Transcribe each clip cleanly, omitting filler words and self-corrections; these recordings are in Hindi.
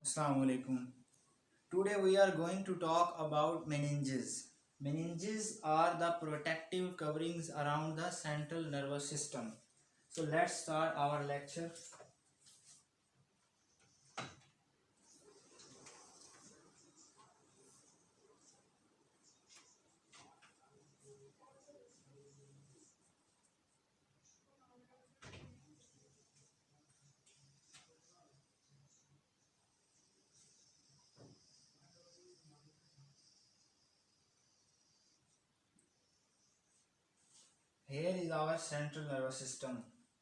Assalamualaikum. Today we are going to talk about meninges. Meninges are the protective coverings around the central nervous system. So let's start our lecture. Here is our central nervous system.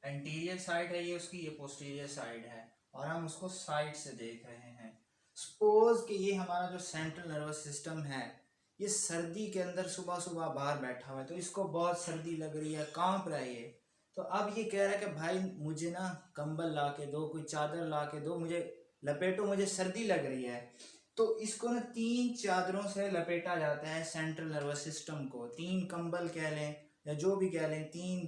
Anterior side है ये उसकी, ये पोस्टीरियर साइड है और हम उसको साइड से देख रहे हैं. सपोज कि ये हमारा जो सेंट्रल नर्वस सिस्टम है ये सर्दी के अंदर सुबह सुबह बाहर बैठा हुआ है, तो इसको बहुत सर्दी लग रही है, कांप रहा है ये. तो अब ये कह रहा है कि भाई मुझे ना कंबल ला के दो, कोई चादर ला के दो, मुझे लपेटो, मुझे सर्दी लग रही है. तो इसको ना 3 चादरों से लपेटा जाता है सेंट्रल नर्वस सिस्टम को. 3 कंबल कह लें या जो भी कह लें, तीन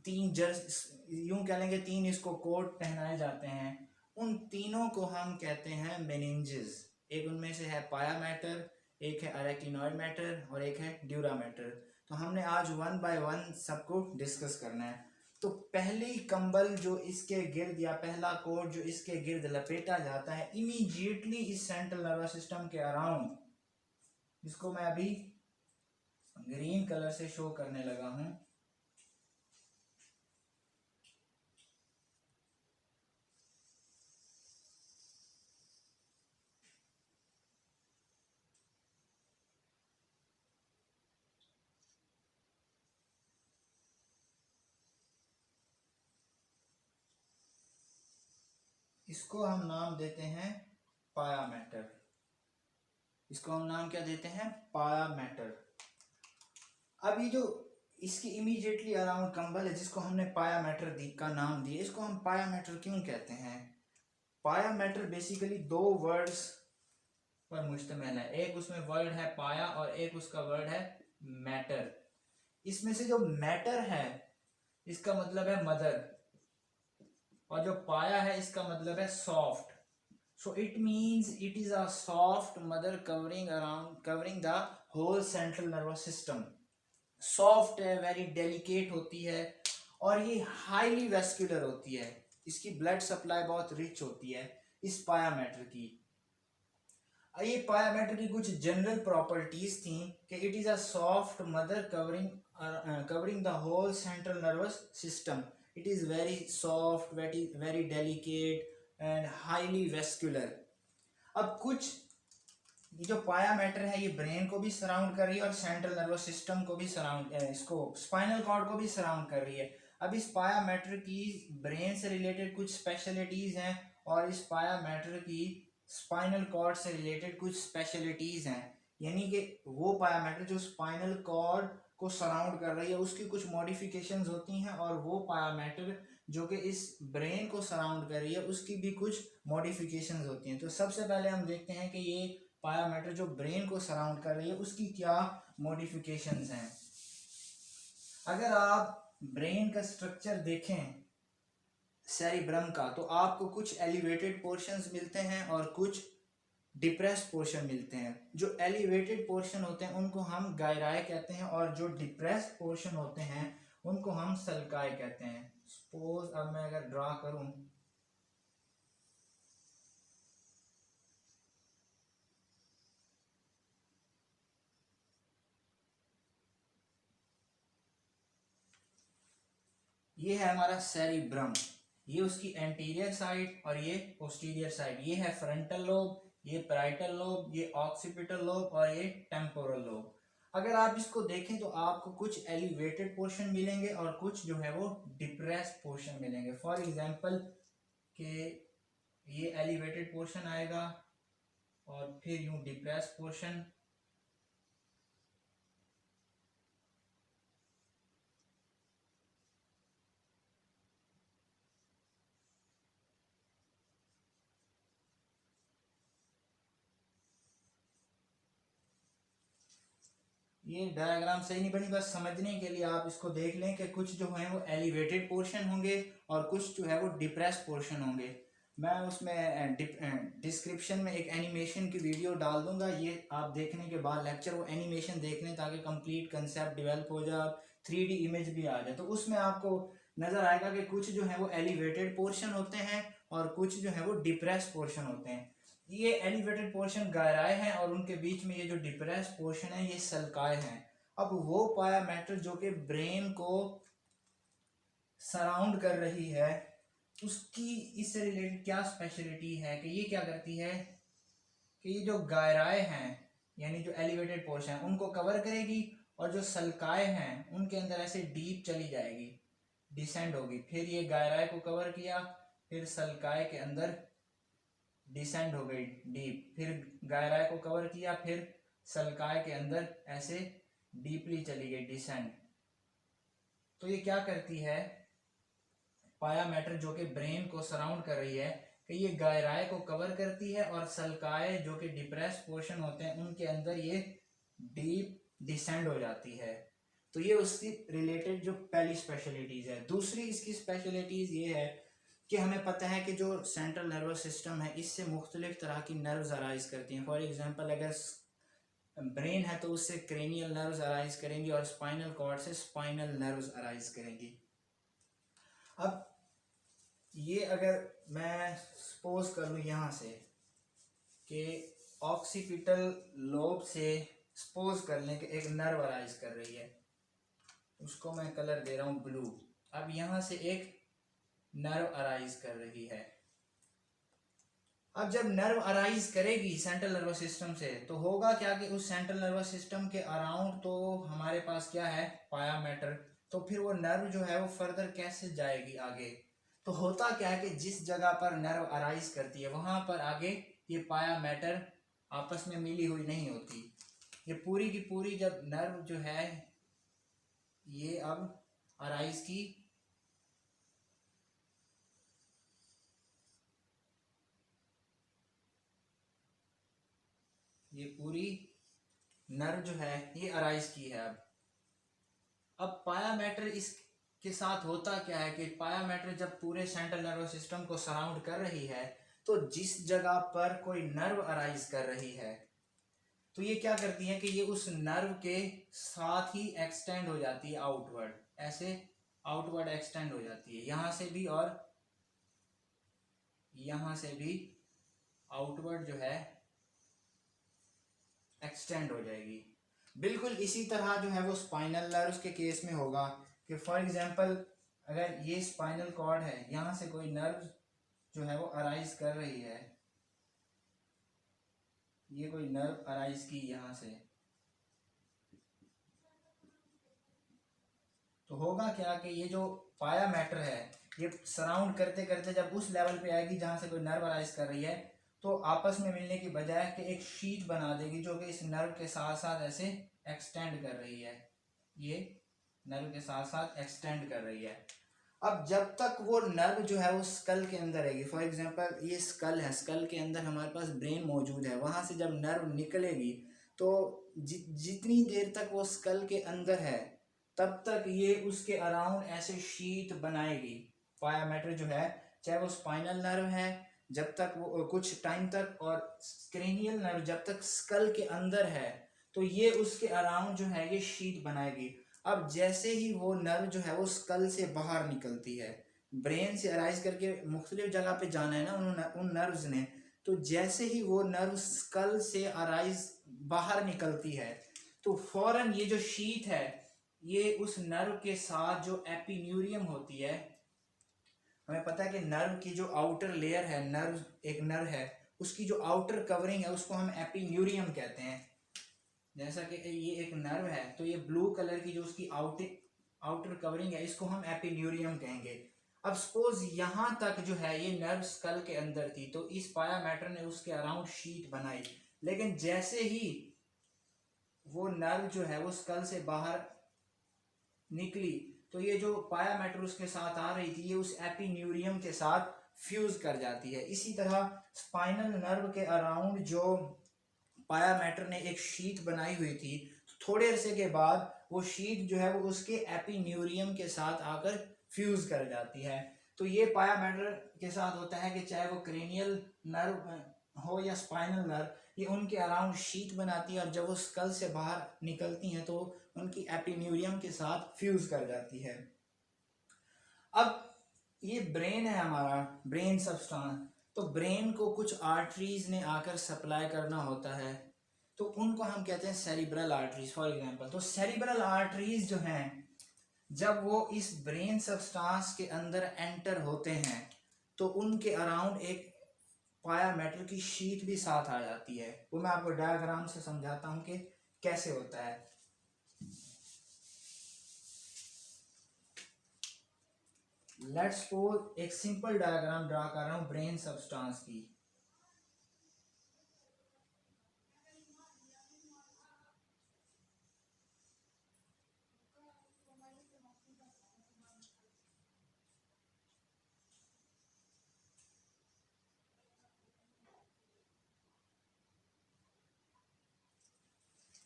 तीन जर्स यूं कह लेंगे, 3 इसको कोट पहनाए जाते हैं. उन तीनों को हम कहते हैं मेनिंजेस. एक उनमें से है पाया मैटर, एक है अरेक्टिनॉइड मैटर और एक है ड्यूरा मैटर. तो हमने आज 1 बाय 1 सबको डिस्कस करना है. तो पहली कंबल जो इसके गिर्द या पहला कोट जो इसके गिर्द लपेटा जाता है इमीडिएटली इस सेंट्रल नर्वस सिस्टम के अराउंड, जिसको मैं अभी ग्रीन कलर से शो करने लगा हूं. इसको हम नाम देते हैं पाया मैटर. इसको हम नाम क्या देते हैं? पाया मैटर. अब ये जो इसकी इमीडिएटली अराउंड कंबल है जिसको हमने पाया मैटर का नाम दिया, इसको हम पाया मैटर क्यों कहते हैं? पाया मैटर बेसिकली 2 वर्ड्स पर मुश्तमिल है. एक उसमें वर्ड है पाया और एक उसका वर्ड है मैटर. इसमें से जो मैटर है इसका मतलब है मदर और जो पाया है इसका मतलब है soft. So it means it is a soft mother covering the whole central nervous system. Soft है, very delicate होती है और ये highly vascular होती है. इसकी blood supply बहुत rich होती है इस पाया मैटर की. ये पाया मैटर की कुछ जनरल प्रॉपर्टीज थी कि it is a soft mother covering the whole central nervous system. It is very soft, very delicate and highly vascular. अब कुछ जो पाया मैटर है ये ब्रेन को भी सराउंड कर रही है और सेंट्रल नर्वस सिस्टम को भी सराउंड, इसको स्पाइनल कॉर्ड को भी सराउंड कर रही है. अब इस पाया मैटर की ब्रेन से रिलेटेड कुछ स्पेशलिटीज हैं और इस पाया मैटर की स्पाइनल कॉर्ड से रिलेटेड कुछ स्पेशलिटीज हैं. यानी कि वो पाया मैटर जो स्पाइनल कॉर्ड को सराउंड कर रही है उसकी कुछ मॉडिफिकेशंस होती हैं और वो पाया मैटर जो कि इस ब्रेन को सराउंड कर रही है उसकी भी कुछ मॉडिफिकेशंस होती हैं. तो सबसे पहले हम देखते हैं कि ये पाया मैटर जो ब्रेन को सराउंड कर रही है उसकी क्या मॉडिफिकेशंस हैं. अगर आप ब्रेन का स्ट्रक्चर देखें सेरिब्रम का, तो आपको कुछ एलिवेटेड पोर्शंस मिलते हैं और कुछ डिप्रेस पोर्शन मिलते हैं. जो एलिवेटेड पोर्शन होते हैं उनको हम गायराए कहते हैं और जो डिप्रेस पोर्शन होते हैं उनको हम सल्काए कहते हैं. सपोज अब मैं अगर ड्रा करूं, ये है हमारा सेरिब्रम. ये उसकी एंटीरियर साइड और ये पोस्टीरियर साइड. ये है फ्रंटल लोब, ये पैराइटल लोब, ये ऑक्सीपिटल लोब और ये टेम्पोरल लोब. अगर आप इसको देखें तो आपको कुछ एलिवेटेड पोर्शन मिलेंगे और कुछ जो है वो डिप्रेस पोर्शन मिलेंगे. फॉर एग्जांपल कि ये एलिवेटेड पोर्शन आएगा और फिर यूं डिप्रेस पोर्शन. ये डायग्राम सही नहीं बनी, बस समझने के लिए आप इसको देख लें कि कुछ जो है वो एलिवेटेड पोर्शन होंगे और कुछ जो है वो डिप्रेस पोर्शन होंगे. मैं उसमें डिस्क्रिप्शन में एक एनिमेशन की वीडियो डाल दूंगा, ये आप देखने के बाद लेक्चर वो एनिमेशन देख लें ताकि कंप्लीट कंसेप्ट डेवलप हो जाए, 3D इमेज भी आ जाए। तो उसमें आपको नज़र आएगा कि कुछ जो है वो एलिवेटेड पोर्शन होते हैं और कुछ जो है वो डिप्रेस पोर्शन होते हैं। ये एलिवेटेड पोर्शन गहराए हैं और उनके बीच में ये जो डिप्रेस पोर्शन है ये सल्काए हैं। अब वो पाया मैटर जो कि ब्रेन को सराउंड कर रही है, उसकी इससे रिलेटेड क्या स्पेशलिटी है कि ये क्या करती है कि ये जो गहराए हैं यानी जो एलिवेटेड पोर्शन है उनको कवर करेगी, और जो सल्काए हैं उनके अंदर ऐसे डीप चली जाएगी, डिसेंड होगी। फिर ये गहराए को कवर किया, फिर सल्काए के अंदर डिसेंड हो गई डीप, फिर गहराई को कवर किया, फिर सल्काए के अंदर ऐसे डीपली चली गई डिसेंड। तो ये क्या करती है, पाया मैटर जो कि ब्रेन को सराउंड कर रही है कि ये गहराई को कवर करती है और सल्काए जो कि डिप्रेस पोर्शन होते हैं उनके अंदर ये डीप डिसेंड हो जाती है। तो ये उसकी रिलेटेड जो पहली स्पेशलिटीज है। दूसरी इसकी स्पेशलिटीज ये है कि हमें पता है कि जो सेंट्रल नर्वस सिस्टम है इससे मुख्तलिफ तरह की नर्व्स अराइज करती हैं। फॉर एग्जांपल अगर ब्रेन है तो उससे क्रेनियल नर्व्स अराइज करेंगी और स्पाइनल कॉर्ड से स्पाइनल नर्व्स अराइज करेंगी। अब ये अगर मैं सपोज कर लूँ यहाँ से कि ऑक्सीपिटल लोब से सपोज कर लें कि एक नर्व अराइज कर रही है, उसको मैं कलर दे रहा हूँ ब्लू। अब यहाँ से एक नर्व अराइज कर रही है। अब जब नर्व अराइज करेगी सेंट्रल नर्वस सिस्टम से तो होगा क्या कि उस सेंट्रल नर्वस सिस्टम के अराउंड तो हमारे पास क्या है, पाया मैटर। तो फिर वो नर्व जो है वो फर्दर कैसे जाएगी आगे, तो होता क्या है कि जिस जगह पर नर्व अराइज करती है वहां पर आगे ये पाया मैटर आपस में मिली हुई नहीं होती। ये पूरी की पूरी जब नर्व जो है ये अब अराइज की, ये पूरी नर्व जो है ये अराइज की है। अब पाया मैटर इसके साथ होता क्या है कि पाया मैटर जब पूरे सेंट्रल नर्वस सिस्टम को सराउंड कर रही है तो जिस जगह पर कोई नर्व अराइज कर रही है तो ये क्या करती है कि ये उस नर्व के साथ ही एक्सटेंड हो जाती है आउटवर्ड, ऐसे आउटवर्ड एक्सटेंड हो जाती है, यहां से भी और यहां से भी आउटवर्ड जो है एक्सटेंड हो जाएगी। बिल्कुल इसी तरह जो है वो स्पाइनल नर्व्स के केस में होगा कि फॉर एग्जांपल अगर ये स्पाइनल कॉर्ड है, यहाँ से कोई नर्व जो है वो अराइज कर रही है, ये कोई नर्व अराइज की यहाँ से, तो होगा क्या कि ये जो पाया मैटर है ये सराउंड करते करते जब उस लेवल पे आएगी जहाँ से कोई नर्व अराइज कर रही है तो आपस में मिलने की बजाय कि एक शीट बना देगी जो कि इस नर्व के साथ साथ ऐसे एक्सटेंड कर रही है, ये नर्व के साथ साथ एक्सटेंड कर रही है। अब जब तक वो नर्व जो है वो स्कल के अंदर रहेगी, फॉर एग्जांपल ये स्कल है, स्कल के अंदर हमारे पास ब्रेन मौजूद है, वहाँ से जब नर्व निकलेगी तो जितनी देर तक वो स्कल के अंदर है तब तक ये उसके अराउंड ऐसे शीट बनाएगी। पाया मैटर जो है चाहे वो स्पाइनल नर्व है जब तक वो कुछ टाइम तक, और क्रेनियल नर्व जब तक स्कल के अंदर है तो ये उसके अराउंड जो है ये शीट बनाएगी। अब जैसे ही वो नर्व जो है वो स्कल से बाहर निकलती है, ब्रेन से अराइज करके मुख्तलिफ जगह पे जाना है ना उन नर्व्स ने, तो जैसे ही वो नर्व स्कल से अराइज बाहर निकलती है तो फौरन ये जो शीट है ये उस नर्व के साथ जो एपिन्यूरियम होती है, हमें पता है कि नर्व की जो आउटर लेयर है, नर्व एक नर्व है उसकी जो आउटर कवरिंग है उसको हम एपिन्यूरियम कहते हैं। जैसा कि ये एक नर्व है तो ये ब्लू कलर की जो उसकी आउटर कवरिंग है इसको हम एपिन्यूरियम कहेंगे। अब सपोज यहाँ तक जो है ये नर्व स्कल के अंदर थी तो इस पाया मैटर ने उसके अराउंड शीट बनाई, लेकिन जैसे ही वो नर्व जो है वो स्कल से बाहर निकली तो ये जो पाया मैटर उसके साथ आ रही थी ये उस एपिन्यूरियम के साथ फ्यूज कर जाती है। इसी तरह स्पाइनल नर्व के अराउंड जो पाया मैटर ने एक शीट बनाई हुई थी थोड़े अरसे के बाद वो शीट जो है वो उसके एपिन्यूरियम के साथ आकर फ्यूज कर जाती है। तो ये पाया मैटर के साथ होता है कि चाहे वो क्रेनियल नर्व हो या स्पाइनल नर्व, ये उनके अराउंड शीट बनाती है और जब वो स्कल से बाहर निकलती हैं तो उनकी एपिन्यूरियम के साथ फ्यूज कर जाती है। अब ये ब्रेन है हमारा, ब्रेन सबस्टांस, तो ब्रेन को कुछ आर्टरीज ने आकर सप्लाई करना होता है, तो उनको हम कहते हैं सेरिब्रल आर्टरीज फॉर एग्जांपल। तो सेरिब्रल आर्टरीज जो हैं जब वो इस ब्रेन सबस्टांस के अंदर एंटर होते हैं तो उनके अराउंड एक पाया मेटल की शीट भी साथ आ जाती है। वो मैं आपको डायग्राम से समझाता हूं कि कैसे होता है। लेट्स सपोज एक सिंपल डायग्राम ड्रा कर रहा हूं ब्रेन सबस्टांस की।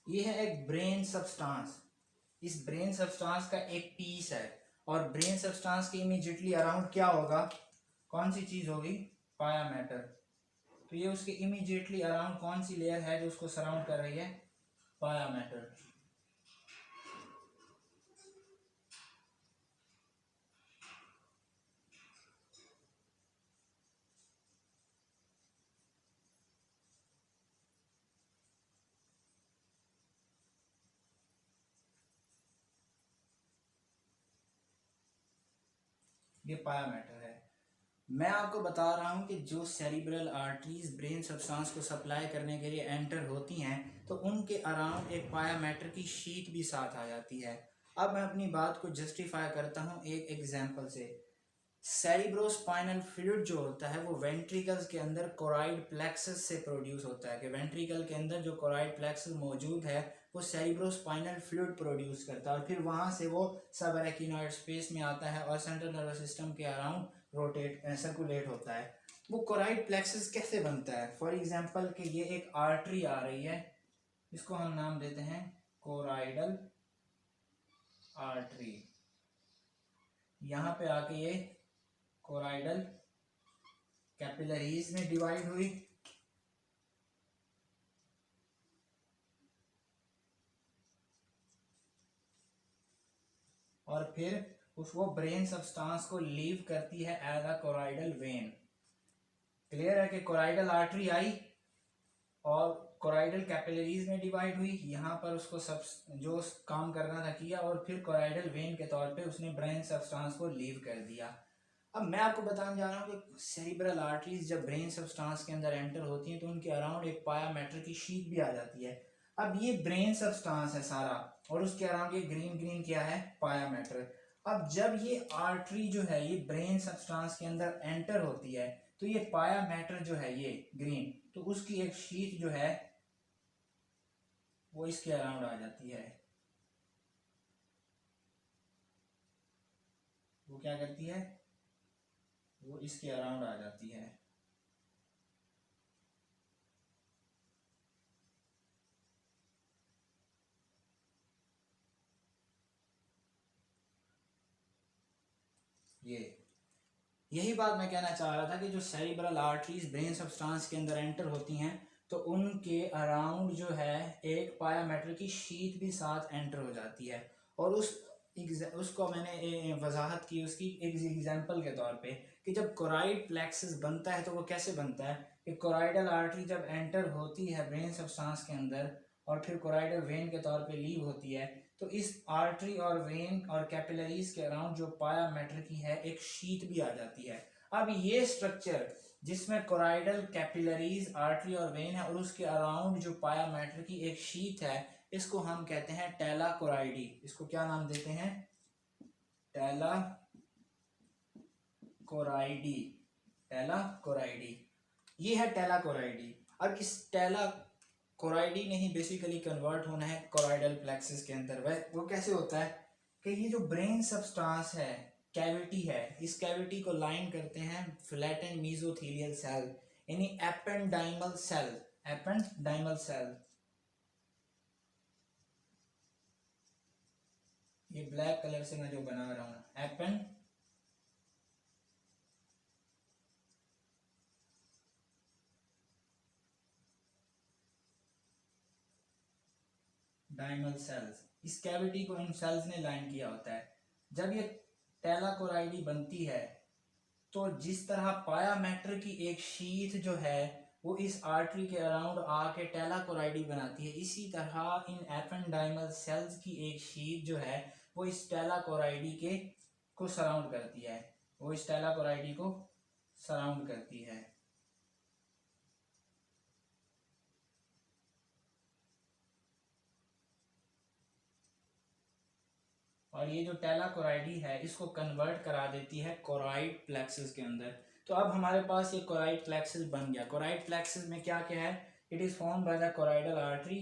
ये है एक ब्रेन सबस्टांस, इस ब्रेन सबस्टांस का एक पीस है और ब्रेन सबस्टांस के इमीडिएटली अराउंड क्या होगा, कौन सी चीज होगी, पाया मैटर। तो ये उसके इमीडिएटली अराउंड कौन सी लेयर है जो उसको सराउंड कर रही है, पाया मैटर। ये पाया मैटर है। मैं आपको बता रहा हूं कि जो सेरिब्रल आर्टरीज ब्रेन सब्सटेंस को सप्लाई करने के लिए एंटर होती हैं तो उनके अराउंड एक पाया मैटर की शीट भी साथ आ जाती है। अब मैं अपनी बात को जस्टिफाई करता हूं एक एग्जांपल से। सेरिब्रोस्पाइनल फ्लूइड जो होता है वो वेंट्रिकल्स के अंदर कोराइड प्लेक्सस से प्रोड्यूस होता है, कि वेंट्रिकल के अंदर जो कोराइड प्लेक्सस मौजूद है वो सेरिब्रोस्पाइनल फ्लूइड प्रोड्यूस करता है और फिर वहां से वो सब एरेकिनॉइड स्पेस में आता है और सेंट्रल नर्वस सिस्टम के अराउंड रोटेट सर्कुलेट होता है। वो कोराइड प्लेक्सस कैसे बनता है, फॉर एग्जांपल कि ये एक आर्टरी आ रही है, इसको हम नाम देते हैं कोराइडल आर्टरी। यहाँ पे आके ये कोराइडल कैपिलरीज में डिवाइड हुई और फिर उसको ब्रेन सब्सटेंस को लीव करती है एज अ कोराइडल वेन। क्लियर है कि कोराइडल आर्टरी आई और कोराइडल कैपिलरीज में डिवाइड हुई, यहाँ पर उसको सब जो काम करना था किया और फिर कोराइडल वेन के तौर पे उसने ब्रेन सब्सटेंस को लीव कर दिया। अब मैं आपको बताने जा रहा हूँ कि सेरिब्रल आर्टरीज जब ब्रेन सब्सटेंस के अंदर एंटर होती हैं तो उनके अराउंड एक पाया मैटर की शीट भी आ जाती है। अब ये ब्रेन सब्सटेंस है सारा और उसके अराउंड ये ग्रीन ग्रीन क्या है, पाया मैटर। अब जब ये आर्टरी जो है ये ब्रेन सब्सटेंस के अंदर एंटर होती है तो ये पाया मैटर जो है ये ग्रीन, तो उसकी एक शीट जो है वो इसके अराउंड आ जाती है। वो क्या करती है, वो इसके अराउंड आ जाती है। यही बात मैं कहना चाह रहा था कि जो सेरिब्रल आर्टरीज ब्रेन सब्सटेंस के अंदर एंटर होती हैं तो उनके अराउंड जो है एक पाया मैटर की शीट भी साथ एंटर हो जाती है और उसको मैंने वजाहत की उसकी एक एग्जांपल के तौर पे कि जब कोराइड प्लेक्सस बनता है तो वो कैसे बनता है कि कोराइडल आर्टरी जब एंटर होती है ब्रेन सब्सटेंस के अंदर और फिर कोराइडल वेन के तौर पे लीव होती है तो इस आर्टरी और वेन और कैपिलरीज के अराउंड जो पाया मैटर की है एक शीट भी आ जाती है। अब ये स्ट्रक्चर जिसमें कोराइडल कैपिलरीज आर्टरी और वेन है और उसके अराउंड जो पाया मैटर की एक शीट है इसको हम कहते हैं टेला कोराइडी। इसको क्या नाम देते हैं, टेला कोराइडी, टेला कोराइडी। ये है टेला कोराइडी। अब इस टेला कोराइडी ने ही बेसिकली कन्वर्ट होना है कोराइडल प्लेक्सस के अंदर। वह वो कैसे होता है कि ये जो ब्रेन सब्सटेंस है कैविटी है, इस कैविटी को लाइन करते हैं फ्लैटेंड मेसोथेलियल सेल यानी एपेंडाइमल सेल, एपेंडाइमल सेल। ये ब्लैक कलर से मैं जो बना रहा हूँ डाइमल सेल्स, इस कैविटी को इन सेल्स ने लाइन किया होता है। जब ये टेलाकोराइडी बनती है तो जिस तरह पाया मैटर की एक शीथ जो है वो इस आर्टरी के अराउंड आके टेलाकोराइडी बनाती है, इसी तरह इन एपेंडाइमल सेल्स की एक शीथ जो है वो इस टेलाकोराइडी के को सराउंड करती है, वो इस टेलाकोराइडी को सराउंड करती है। और ये जो टेलाकोराइडी है इसको कन्वर्ट करा देती है कोराइड प्लेक्सस के अंदर। तो अब हमारे पास ये कोराइड प्लेक्सस बन गया। कोराइड प्लेक्सस में क्या क्या है? It is formed by the choroidal artery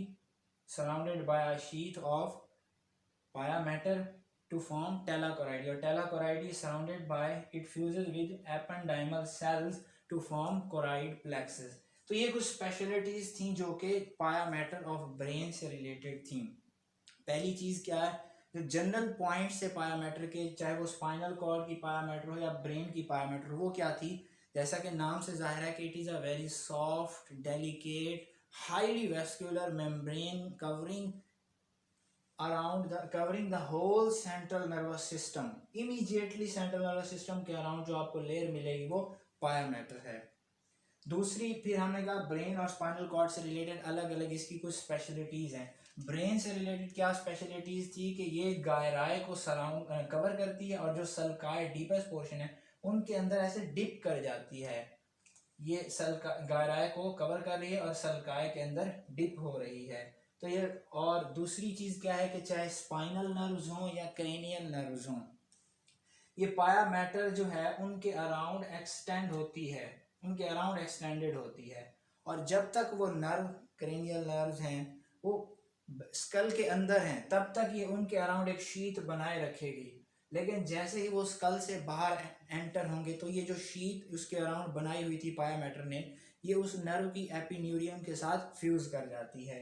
surrounded by a sheath of pia matter to form tela choroidea, और tela choroidea surrounded by it fuses with ependymal cells to form choroid plexus. तो ये कुछ स्पेशलिटीज थी जो कि पाया मैटर ऑफ ब्रेन से रिलेटेड थी। पहली चीज क्या है? जो जनरल पॉइंट से पाया मैटर के, चाहे वो स्पाइनल कॉर्ड की पाया मैटर हो या ब्रेन की पाया मैटर हो, वो क्या थी? जैसा कि नाम से जाहिर है कि it is a very soft, delicate, highly vascular membrane covering covering the whole central nervous system. Immediately central nervous system के अराउंड जो आपको लेयर मिलेगी वो पाया मैटर है। दूसरी, फिर हमने कहा ब्रेन और स्पाइनल कॉर्ड से रिलेटेड अलग अलग इसकी कुछ स्पेशलिटीज़ हैं। ब्रेन से रिलेटेड क्या स्पेशलिटीज़ थी कि ये गायराए को सराउंड कवर करती है, और जो सल्काय डीपेस्ट पोर्शन है उनके अंदर ऐसे डिप कर जाती है। ये गायराए को कवर कर रही है और सल्काय के अंदर डिप हो रही है। तो ये, और दूसरी चीज़ क्या है कि चाहे स्पाइनल नर्व्स हों या क्रेनियल नर्व्स हों, ये पाया मैटर जो है उनके अराउंड एक्सटेंड होती है, उनके अराउंड एक्सटेंडेड होती है। और जब तक वो नर्व, क्रेनियल नर्व्स हैं, वो स्कल के अंदर हैं, तब तक ये उनके अराउंड एक शीथ बनाए रखेगी। लेकिन जैसे ही वो स्कल से बाहर एंटर होंगे तो ये जो शीथ उसके अराउंड बनाई हुई थी पाया मैटर ने, ये उस नर्व की एपिन्यूरियम के साथ फ्यूज कर जाती है।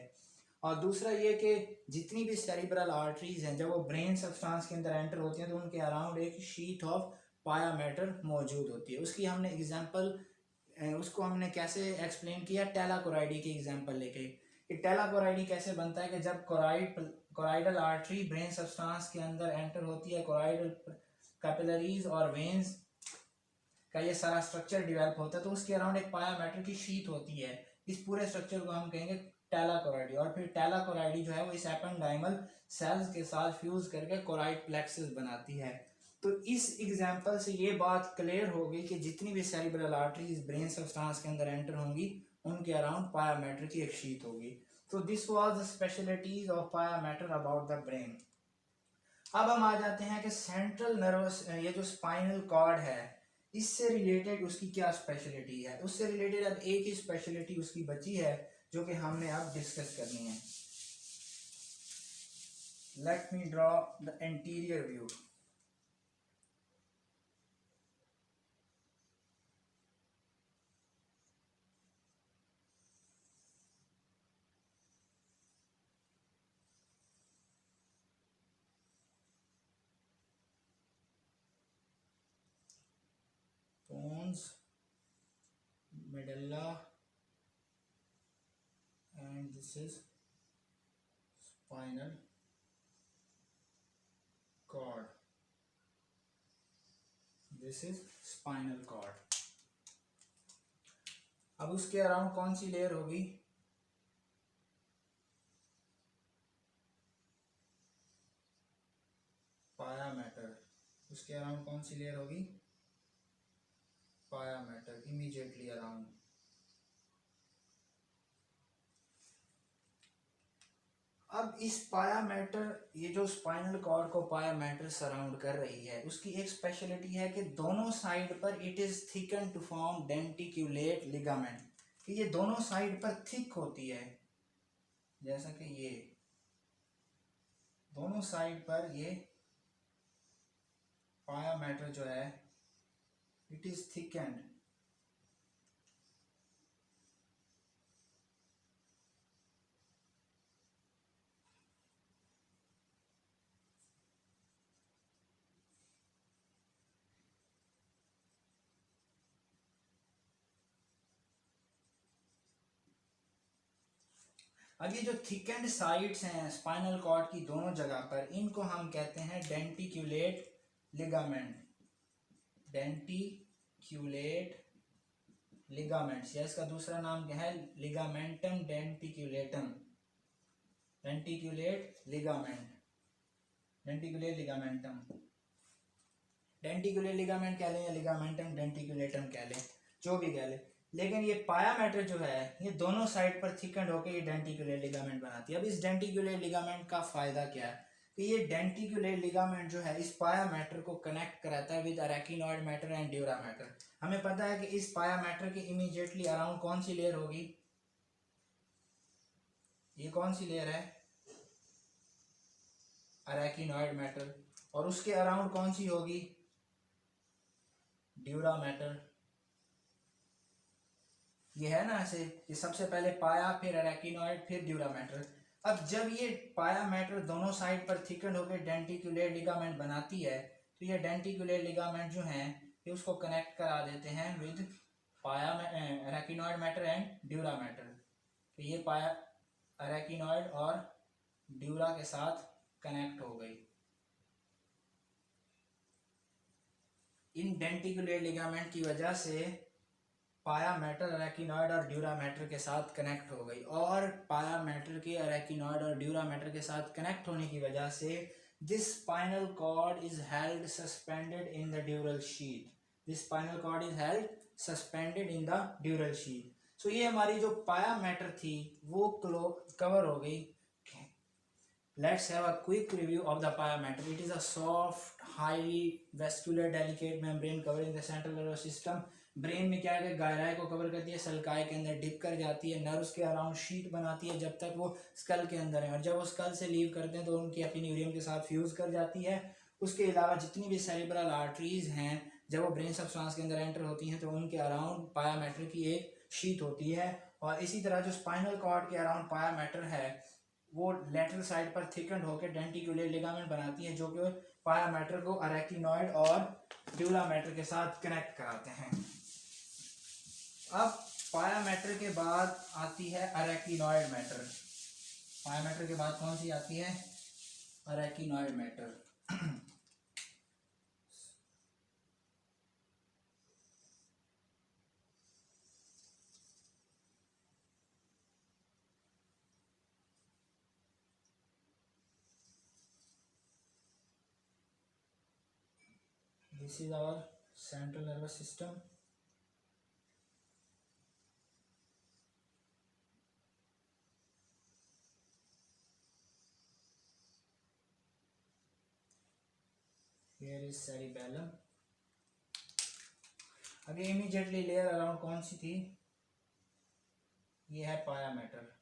और दूसरा ये कि जितनी भी सेरिब्रल आर्टरीज हैं, जब वो ब्रेन सब्सटेंस के अंदर एंटर होती हैं तो उनके अराउंड एक शीट ऑफ पाया मैटर मौजूद होती है। उसकी हमने एग्जांपल, उसको हमने कैसे एक्सप्लेन किया? टेलाकोराइडी की एग्जांपल लेके कि टेलाकोराइडी कैसे बनता है कि जब कोराइडल आर्टरी ब्रेन सब्सटेंस के अंदर एंटर होती है, कोराइडल कैपिलरीज और वेन्स का ये सारा स्ट्रक्चर डेवलप होता है, तो उसके अराउंड एक पाया मैटर की शीट होती है। इस पूरे स्ट्रक्चर को हम कहेंगे टेलाकोराइडी। और फिर टेलाकोराइडी जो है वो इस एपेंडाइमल सेल्स के साथ फ्यूज करके कोराइड प्लेक्सस बनाती है। तो इस एग्जांपल से ये बात क्लियर हो गई कि जितनी भी सेरिब्रल आर्टरीज ब्रेन सब्सटेंस के अंदर एंटर होंगी उनके अराउंड पाया मैटर की एक शीट होगी। तो this was the specialities of pia matter about the brain. अब हम आ जाते हैं कि सेंट्रल नर्वस, ये जो स्पाइनल कॉर्ड है, इससे रिलेटेड उसकी क्या स्पेशलिटी है। उससे रिलेटेड अब एक ही स्पेशलिटी उसकी बची है जो कि हमने अब डिस्कस करनी है। Let me draw the anterior view. Pons, medulla, and this is spinal cord. This is spinal cord. अब उसके अराउंड कौन सी लेयर होगी? पाया मैटर। उसके अराउंड कौन सी लेयर होगी? पाया मैटर, इमीडिएटली अराउंड। अब इस पाया मैटर, ये जो स्पाइनल कॉर्ड को पाया मैटर सराउंड कर रही है, उसकी एक स्पेशलिटी है कि दोनों साइड पर it is thicken to form denticulate ligament, कि ये दोनों साइड पर थिक होती है। जैसा कि ये दोनों साइड पर ये पाया मैटर जो है इट इज थिकेंड। अब ये जो थिकेंड साइड्स हैं स्पाइनल कॉर्ड की दोनों जगह पर, इनको हम कहते हैं डेंटिक्यूलेट लिगामेंट, डेंटिक्यूलेट लिगामेंट्स, या इसका दूसरा नाम क्या है, लिगामेंटम डेंटिक्यूलेटम, डेंटिक्यूलेट लिगामेंट, डेंटिक्यूलेट लिगामेंटम, डेंटिक्यूलेट लिगामेंट कह लें या लिगामेंटम डेंटिक्यूलेटम कह लें, जो भी कह लें, लेकिन ये पाया मैटर जो है ये दोनों साइड पर थिकंड होकर ये डेंटिक्यूलेट लिगामेंट बनाती है। अब इस डेंटिक्यूलेट लिगामेंट का फायदा क्या है कि ये डेंटिक्यूलेट लिगामेंट जो है इस पाया मैटर को कनेक्ट कराता है with arachnoid matter and dura matter. हमें पता है कि इस पाया मैटर के इमीडिएटली अराउंड कौन सी लेयर होगी, ये कौन सी लेयर है, अरेकिनॉइड मैटर, और उसके अराउंड कौन सी होगी, ड्यूरा मैटर। ये है ना ऐसे कि सबसे पहले पाया, फिर अरेकिनॉइड, फिर ड्यूरा मैटर। अब जब ये पाया मैटर दोनों साइड पर थिकन होकर डेंटिक्यूलेट लिगामेंट बनाती है तो ये डेंटिक्यूलेट लिगामेंट जो हैं ये उसको कनेक्ट करा देते हैं विद पाया अरेकिनॉइड मैटर एंड ड्यूरा मैटर। तो ये पाया अरेकिनॉइड और ड्यूरा के साथ कनेक्ट हो गई। इन डेंटिक्यूलेट लिगामेंट की वजह से पाया मैटर अरेकिनॉइड और ड्यूरा मैटर के साथ कनेक्ट हो गई, और पाया मैटर के अरेकिनॉइड और ड्यूरा मैटर के साथ कनेक्ट होने की वजह से this spinal cord is held suspended in the dural sheath, this spinal cord is held suspended in the dural sheath. So ये हमारी जो पाया मैटर थी वो कवर हो गई। Let's have a quick review of the pia matter. It is a soft, highly vascular, delicate membrane covering the central nervous system. Brain में क्या है, गहराई को कवर करती है, सल्काई के अंदर डिप कर जाती है, नर्व्स के अराउंड शीट बनाती है जब तक वो स्कल के अंदर है, और जब वो स्कल से लीव करते हैं तो उनकी एपिन्यूरियम के साथ फ्यूज कर जाती है। उसके अलावा जितनी भी सेरिब्रल आर्टरीज हैं जब वो ब्रेन सब्सटेंस के अंदर एंटर होती हैं तो उनके अराउंड पाया मैटर की एक शीट होती है। और इसी तरह जो स्पाइनल कॉर्ड के अराउंड पाया मैटर है वो लेटरल साइड पर थिकंड होकर डेंटिक्यूलेट लिगामेंट बनाती है जो कि पाया मैटर को अरेकिनॉइड और ड्यूरा मैटर के साथ कनेक्ट कराते हैं। अब पाया मैटर के बाद आती है अरेकिनॉइड मैटर। पाया मैटर के बाद कौन सी आती है, अरेकिनॉइड matter. This is our central nervous system. Here is cerebellum. अब ये इमीडिएटली लेयर अराउंड कौन सी थी, ये है पाया मैटर।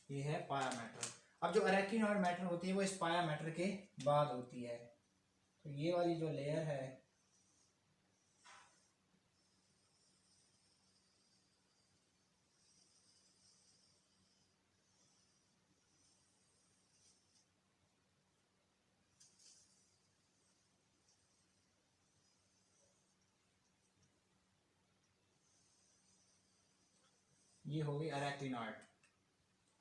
ये है पाया मैटर। अब जो अरेकिनॉइड मैटर होती है वो इस पाया मैटर के बाद होती है। तो ये वाली जो लेयर है ये हो गई अरेकिनॉइड।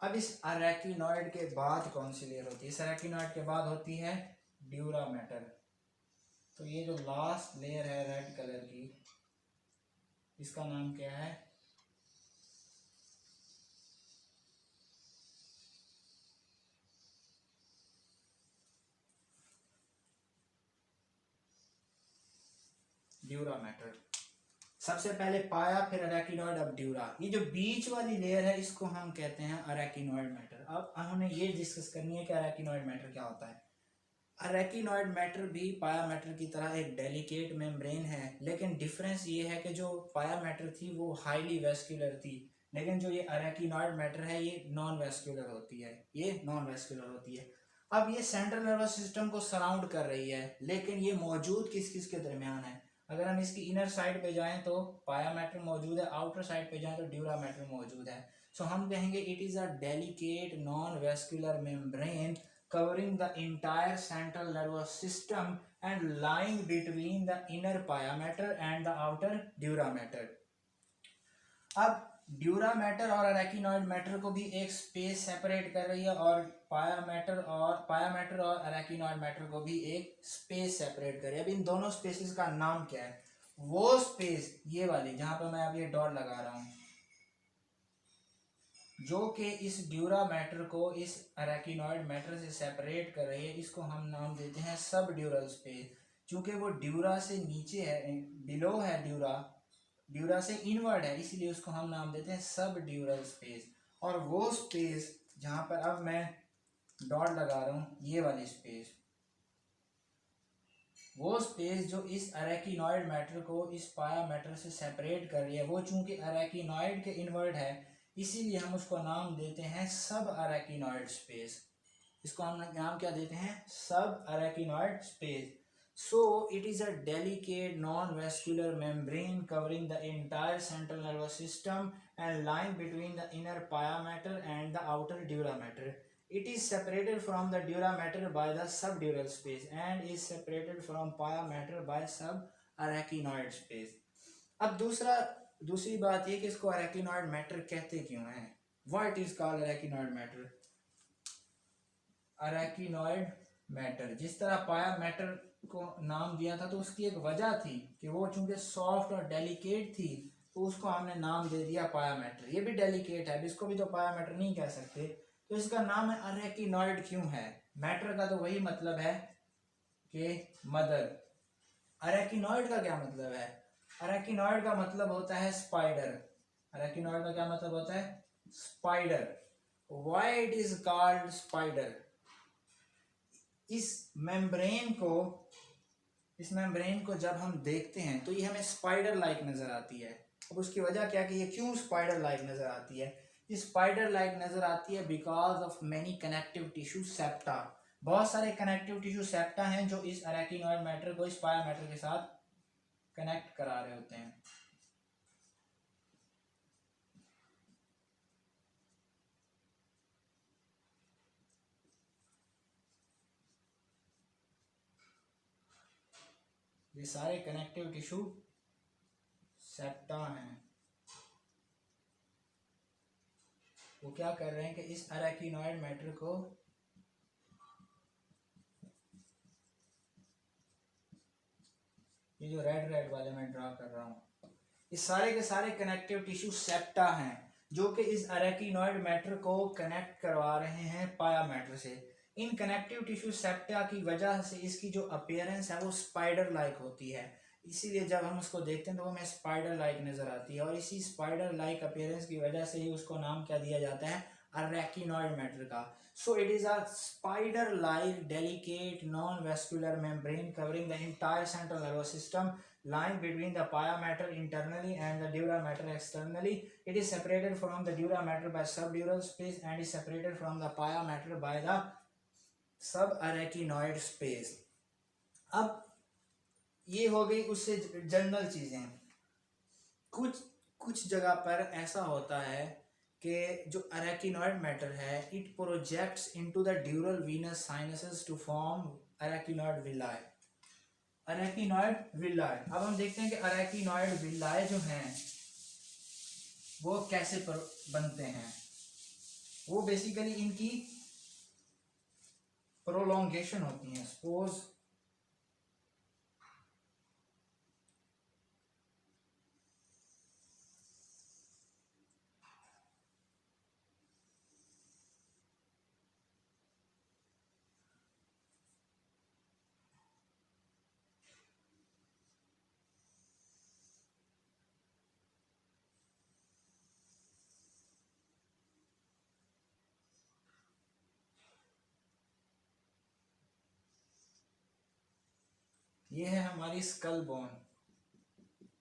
अब इस अरेकिनॉइड के बाद कौन सी लेयर होती है, इस अरेकिनॉइड के बाद होती है ड्यूरा मैटर। तो ये जो लास्ट लेयर है रेड कलर की, इसका नाम क्या है, ड्यूरा मैटर। सबसे पहले पाया, फिर अरेकिनॉइड, अब ड्यूरा। ये जो बीच वाली लेयर है इसको हम कहते हैं अरेकिनॉइड मैटर। अब हमें ये डिस्कस करनी है कि अरेकिनॉइड मैटर क्या होता है। अरेकिनॉइड मैटर भी पाया मैटर की तरह एक डेलिकेट मेम्ब्रेन है, लेकिन डिफरेंस ये है कि जो पाया मैटर थी वो हाईली वेस्कुलर थी, लेकिन जो ये अरेकिनॉइड मैटर है ये नॉन वेस्कुलर होती है, ये नॉन वेस्कुलर होती है। अब ये सेंट्रल नर्वस सिस्टम को सराउंड कर रही है, लेकिन ये मौजूद किस किस के दरमियान है। अगर हम इसकी इनर साइड पे जाएं तो पाया मैटर मौजूद है, आउटर साइड पे जाएं तो ड्यूरा मैटर मौजूद है। सो हम कहेंगे it is a delicate non vascular membrane covering the entire central nervous system and lying between the inner pia mater and the outer dura mater. अब ड्यूरा मैटर और अरेकिनॉइड मैटर को भी एक स्पेस सेपरेट कर रही है और पाया मैटर और अरेकिनॉइड मैटर को भी एक स्पेस सेपरेट कर रही है। अब इन दोनों स्पेसेस का नाम क्या है? वो स्पेस ये वाली जहां पर मैं अब ये डॉट लगा रहा हूं, जो कि इस ड्यूरा मैटर को इस अरेकिनॉइड मैटर से सेपरेट कर रही है, इसको हम नाम देते हैं सब ड्यूरल स्पेस। चूंकि वो ड्यूरा से नीचे है, बिलो है, ड्यूरा से इनवर्ड है, इसलिए उसको हम नाम देते हैं सब ड्यूरल स्पेस। और वो स्पेस जहां पर अब मैं डॉट लगा रहा हूं, ये वाली स्पेस, वो स्पेस जो इस अरेकिनॉइड मैटर को इस पाया मैटर से सेपरेट कर रही है, वो चूंकि अरेकिनॉइड के इनवर्ड है, इसीलिए हम उसको नाम देते हैं सब अरेकिनॉइड स्पेस। इसको हम नाम क्या देते हैं? सब अरेकिनॉइड space. So it is a delicate non-vascular membrane covering the entire central nervous system and lying between the inner pia mater and the outer dura mater. It is separated from the dura mater by the subdural space and is separated from pia mater by subarachnoid space. अब दूसरी बात ये कि इसको अरेकिनॉइड मैटर कहते क्यों हैं? What is called arachnoid matter? Arachnoid matter जिस तरह पाया मैटर को नाम दिया था तो उसकी एक वजह थी कि वो चूंकि सॉफ्ट और डेलिकेट थी, तो उसको हमने नाम दे दिया पाया मैटर। ये भी डेलिकेट है, इसको भी तो पाया मैटर नहीं कह सकते, तो इसका नाम है अरेकिनॉइड। क्यों है? मैटर का तो वही मतलब है कि मदर। अरेकिनॉइड का क्या मतलब है? अरेकिनॉइड का मतलब होता है स्पाइडर। अरेकिनॉइड का क्या मतलब होता है? Spider. Why it is called spider? इस मेम्ब्रेन को जब हम देखते हैं तो ये हमें स्पाइडर लाइक नजर आती है। अब उसकी वजह क्या कि ये क्यों स्पाइडर लाइक नजर आती है? ये स्पाइडर लाइक नजर आती है because of many connective tissue septa. बहुत सारे कनेक्टिव टिश्यू सेप्टा हैं जो इस अरेकिनॉइड मैटर को इस पाया मैटर के साथ कनेक्ट करा रहे होते हैं। ये सारे कनेक्टिव टिश्यू सेप्टा हैं। वो क्या कर रहे हैं कि इस अरेकिनॉइड मैटर को ये जो रेड वाले मैं ड्रा कर रहा हूं, इस सारे के सारे कनेक्टिव टिश्यू सेप्टा हैं जो कि इस अरेकिनॉइड मैटर को कनेक्ट करवा रहे हैं पाया मैटर से। इन कनेक्टिव टिश्यू सेप्टा की वजह से इसकी जो अपीयरेंस है वो स्पाइडर लाइक होती है, इसीलिए जब हम उसको देखते हैं तो हमें स्पाइडर लाइक नजर आती है। और इसी स्पाइडर लाइक अपीयरेंस की वजह से ही उसको नाम क्या दिया जाता है? अरेकिनॉइड मैटर का। So it is a spider-like, delicate, non-vascular membrane covering the entire central nervous system, lying between the pia mater internally and the dura mater externally. It is separated from the dura mater by subdural space and is separated from the pia mater by the subarachnoid space. अब ये हो गई उससे जनरल चीजें। कुछ जगह पर ऐसा होता है कि जो अरेकिनॉइड मैटर है it projects into the dural venous sinuses to form arachnoid villi. Arachnoid villi, अब हम देखते हैं कि अरेकिनॉइड विलाय जो हैं वो कैसे बनते हैं। वो बेसिकली इनकी प्रोलोंगेशन होती है। सपोज ये है हमारी स्कल बोन।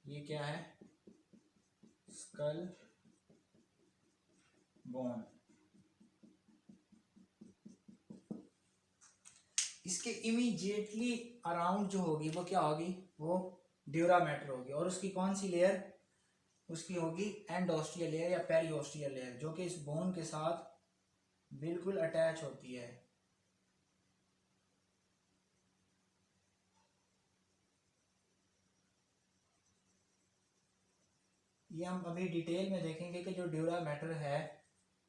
ये क्या है? Skull bone. इसके इमीडिएटली अराउंड जो होगी वो क्या होगी? वो ड्यूरा मैटर होगी। और उसकी कौन सी लेयर? उसकी होगी एंडोस्टियल लेयर या पेरियोस्टियल लेयर, जो कि इस बोन के साथ बिल्कुल अटैच होती है। ये हम अभी डिटेल में देखेंगे कि जो ड्यूरा मैटर है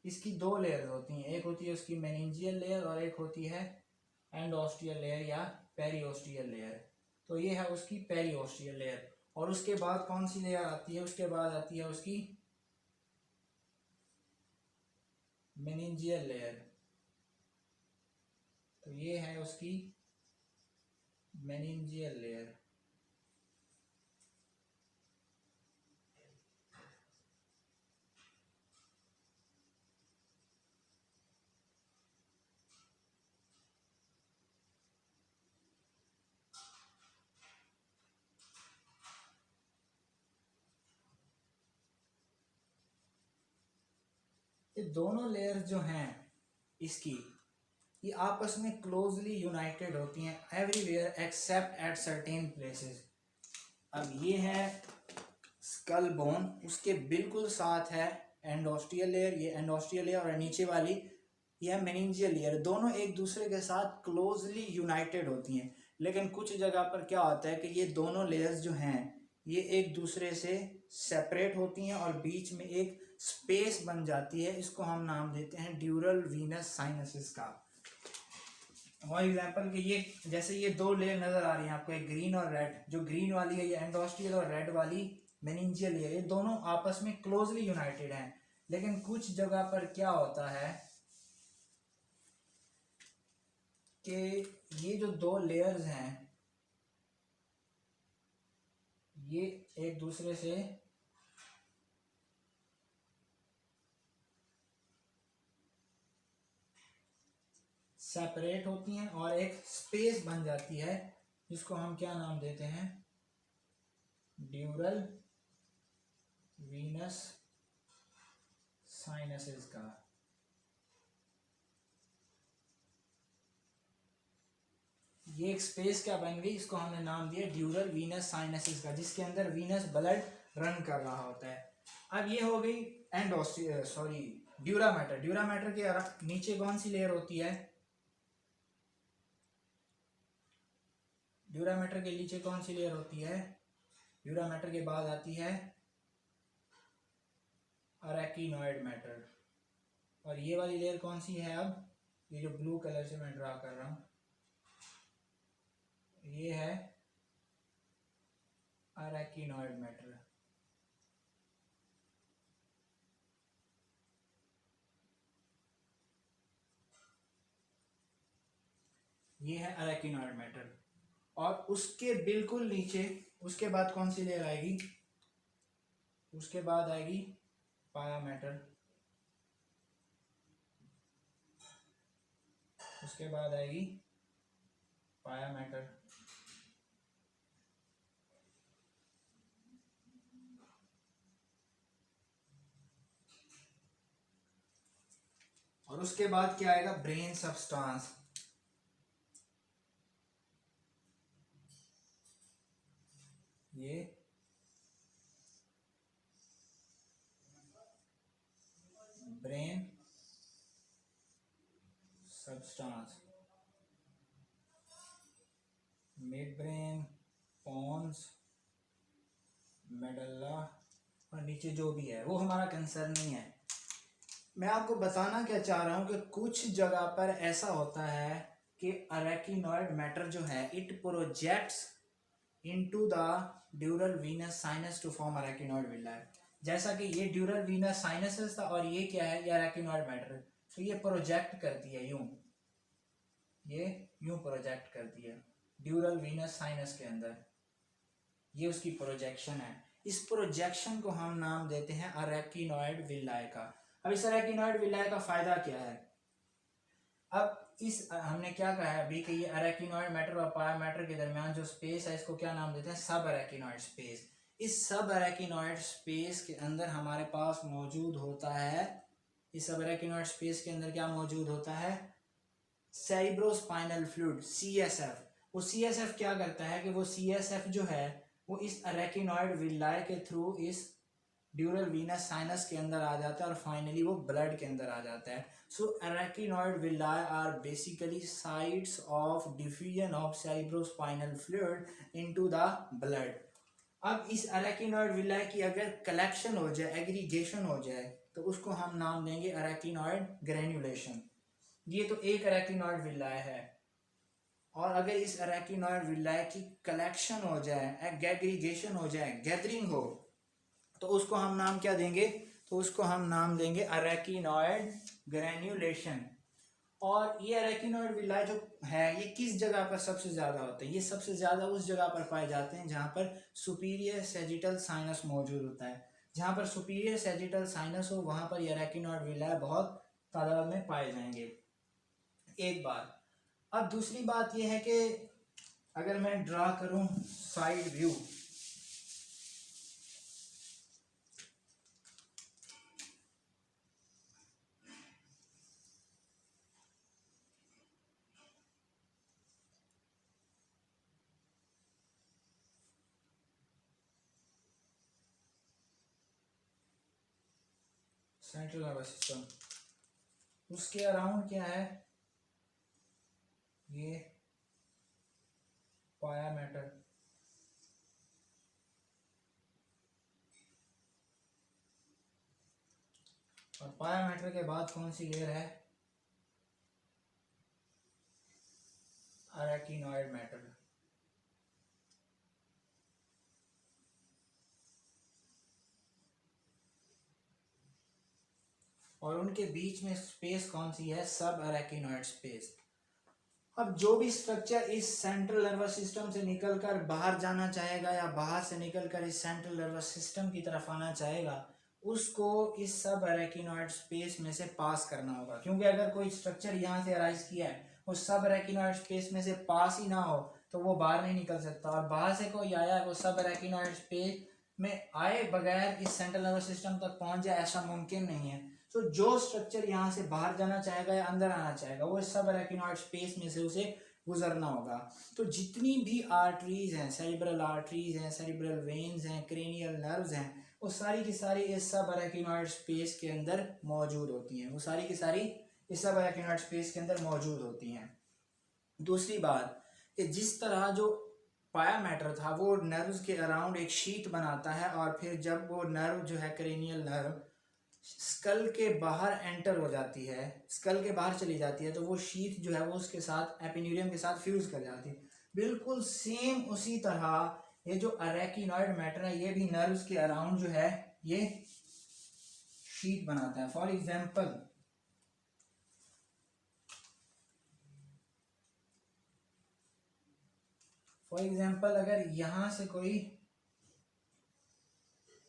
इसकी दो लेयर्स होती हैं, एक होती है उसकी मेनिंजियल लेयर और एक होती है एंडोस्टियल लेयर या पेरिओस्टियल लेयर। तो ये है उसकी पेरिओस्टियल लेयर। और उसके बाद कौन सी लेयर आती है, उसके बाद आती है उसकी मेनिंजियल लेयर। तो ये है उसकी मेनिंजियल लेयर। ये दोनों लेयर्स जो हैं इसकी, ये आपस में क्लोजली यूनाइटेड होती हैं everywhere except at certain places. अब ये है स्कल बोन, उसके बिल्कुल साथ है एंडोस्टियल लेयर, ये एंडोस्टियल लेयर, और नीचे वाली ये है मेनिंजियल लेयर। दोनों एक दूसरे के साथ क्लोजली यूनाइटेड होती हैं, लेकिन कुछ जगह पर क्या होता है कि ये दोनों लेयर्स जो हैं ये एक दूसरे से सेपरेट होती हैं और बीच में एक स्पेस बन जाती है। इसको हम नाम देते हैं ड्यूरल वीनस साइनसेस का। फॉर एग्जाम्पल कि ये जैसे ये दो लेयर नजर आ रही हैं आपको, एक ग्रीन और रेड, जो ग्रीन वाली है ये एंडोस्टियल और रेड वाली मेनिंजियल है, ये दोनों आपस में क्लोजली यूनाइटेड हैं। लेकिन कुछ जगह पर क्या होता है कि ये जो दो लेयर्स हैं ये एक दूसरे से सेपरेट होती हैं और एक स्पेस बन जाती है, जिसको हम क्या नाम देते हैं, ड्यूरल वीनस साइनसेस का। ये एक स्पेस क्या बन गई, इसको हमने नाम दिया ड्यूरल वीनस साइनसेस का, जिसके अंदर वीनस ब्लड रन कर रहा होता है। अब ये हो गई ड्यूरा मैटर। ड्यूरा मैटर के नीचे कौन सी लेयर होती है, ड्यूरा मैटर के नीचे कौन सी लेयर होती है, ड्यूरा मैटर के बाद आती है अरेकिनॉइड मैटर। और ये वाली लेयर कौन सी है, अब ये जो ब्लू कलर से मैं ड्रा कर रहा हूं ये है अरेकिनॉइड मैटर। ये है अरेकिनॉइड मैटर। और उसके बिल्कुल नीचे उसके बाद कौन सी लेयर आएगी, उसके बाद आएगी पाया मैटर, उसके बाद आएगी पाया मैटर। और उसके बाद क्या आएगा, ब्रेन सब्सटेंस। ये brain substance, midbrain, pons, medulla, और नीचे जो भी है वो हमारा कंसर्न नहीं है। मैं आपको बताना क्या चाह रहा हूँ कि कुछ जगह पर ऐसा होता है कि अरेकिनॉइड मैटर जो है it projects into the dural venous sinus to form arachnoid villi. जैसा कि ये ड्यूरल वीनस साइनसेस था और ये क्या है, ये अरेकिनॉइड मैटर। तो ये प्रोजेक्ट करती है यूं, ये यूं प्रोजेक्ट करती है ड्यूरल वीनस साइनस के अंदर, ये उसकी प्रोजेक्शन है। इस प्रोजेक्शन को हम नाम देते हैं अरेकिनॉइड विलाई का। अब इस अरेकिनॉइड विलाई का फायदा क्या है, अब इस हमने क्या कहा है अभी कि ये अरेकिनॉइड मैटर और पाया मैटर के दरमियान जो स्पेस है इसको क्या नाम देते हैं, सब अरेकिनॉइड स्पेस। इस सब अरेकिनॉइड स्पेस के अंदर हमारे पास मौजूद होता है, इस सब अरेकिनॉइड स्पेस के अंदर क्या मौजूद होता है, सेरिब्रोस्पाइनल फ्लूइड CSF। वो CSF क्या करता है कि वो CSF जो है वो इस अरेकिनॉइड विलाई के थ्रू इस ड्यूरल वीनस साइनस के अंदर आ जाता है और फाइनली वो ब्लड के अंदर आ जाता है। So arachnoid villi are basically sites of diffusion of cerebrospinal fluid into the blood. अब इस अरेकिनॉइड विलाय की अगर कलेक्शन हो जाए, एग्रीगेशन हो जाए, तो उसको हम नाम देंगे अरेकिनॉइड ग्रेन्युलेशन। ये तो एक अरेकिनॉइड विलाय है। और अगर इस अरेकिनॉइड विलाय की कलेक्शन हो जाए, एग्रीगेशन हो जाए, गैदरिंग हो, तो उसको हम नाम क्या देंगे? तो उसको हम नाम देंगे अरेकिनॉइड ग्रेन्युलेशन। और ये अरेकिनॉइड विलाय जो है ये किस जगह पर सबसे ज्यादा होता है? ये सबसे ज्यादा उस जगह पर पाए जाते हैं जहां पर सुपीरियर सैजिटल साइनस मौजूद होता है। जहां पर सुपीरियर सैजिटल साइनस हो वहां पर ये अरेकिनॉइड विलाय बहुत तादाद में पाए जाएंगे। एक बात। अब दूसरी बात यह है कि अगर मैं ड्रा करूं side view, central nervous system, उसके अराउंड क्या है? ये पाया मैटर। और पाया मैटर के बाद कौन सी लेयर है? अरेकिनॉइड मैटर। और उनके बीच में स्पेस कौन सी है? सब अरेकिनॉइड स्पेस। अब जो भी स्ट्रक्चर इस सेंट्रल नर्वस सिस्टम से निकलकर बाहर जाना चाहेगा या बाहर से निकलकर इस सेंट्रल नर्वस सिस्टम की तरफ आना चाहेगा, उसको इस सब अरेकिनॉइड स्पेस में से पास करना होगा। क्योंकि अगर कोई स्ट्रक्चर यहाँ से अराइज किया है, उस सब अरेकिनॉइड स्पेस में से पास ही ना हो, तो वो बाहर नहीं निकल सकता। और बाहर से कोई आया है वो सब अरेकिनॉइड स्पेस में आए बगैर इस सेंट्रल नर्वस सिस्टम तक पहुंच जाए, ऐसा मुमकिन नहीं है। तो जो स्ट्रक्चर यहाँ से बाहर जाना चाहेगा या अंदर आना चाहेगा, वो सब अरेकिनॉइड स्पेस में से उसे गुजरना होगा। तो जितनी भी आर्टरीज हैं, सेरिब्रल आर्टरीज हैं, सेरिब्रल वेन्स हैं, क्रेनियल नर्व्स हैं, वो सारी की सारी इस सब अरेकिनॉइड स्पेस के अंदर मौजूद होती हैं। वो सारी की सारी इस सब अरेकिनॉइड स्पेस के अंदर मौजूद होती हैं। दूसरी बात कि जिस तरह जो पाया मैटर था वो नर्व्स के अराउंड एक शीट बनाता है, और फिर जब वो नर्व जो है क्रेनियल नर्व स्कल के बाहर एंटर हो जाती है, स्कल के बाहर चली जाती है, तो वो शीट जो है वो उसके साथ एपिन्यूरियम के साथ फ्यूज कर जाती है। बिल्कुल सेम उसी तरह ये जो अरेकिनॉइड मैटर है ये भी नर्व्स के अराउंड जो है ये शीट बनाता है। फॉर एग्जाम्पल अगर यहां से कोई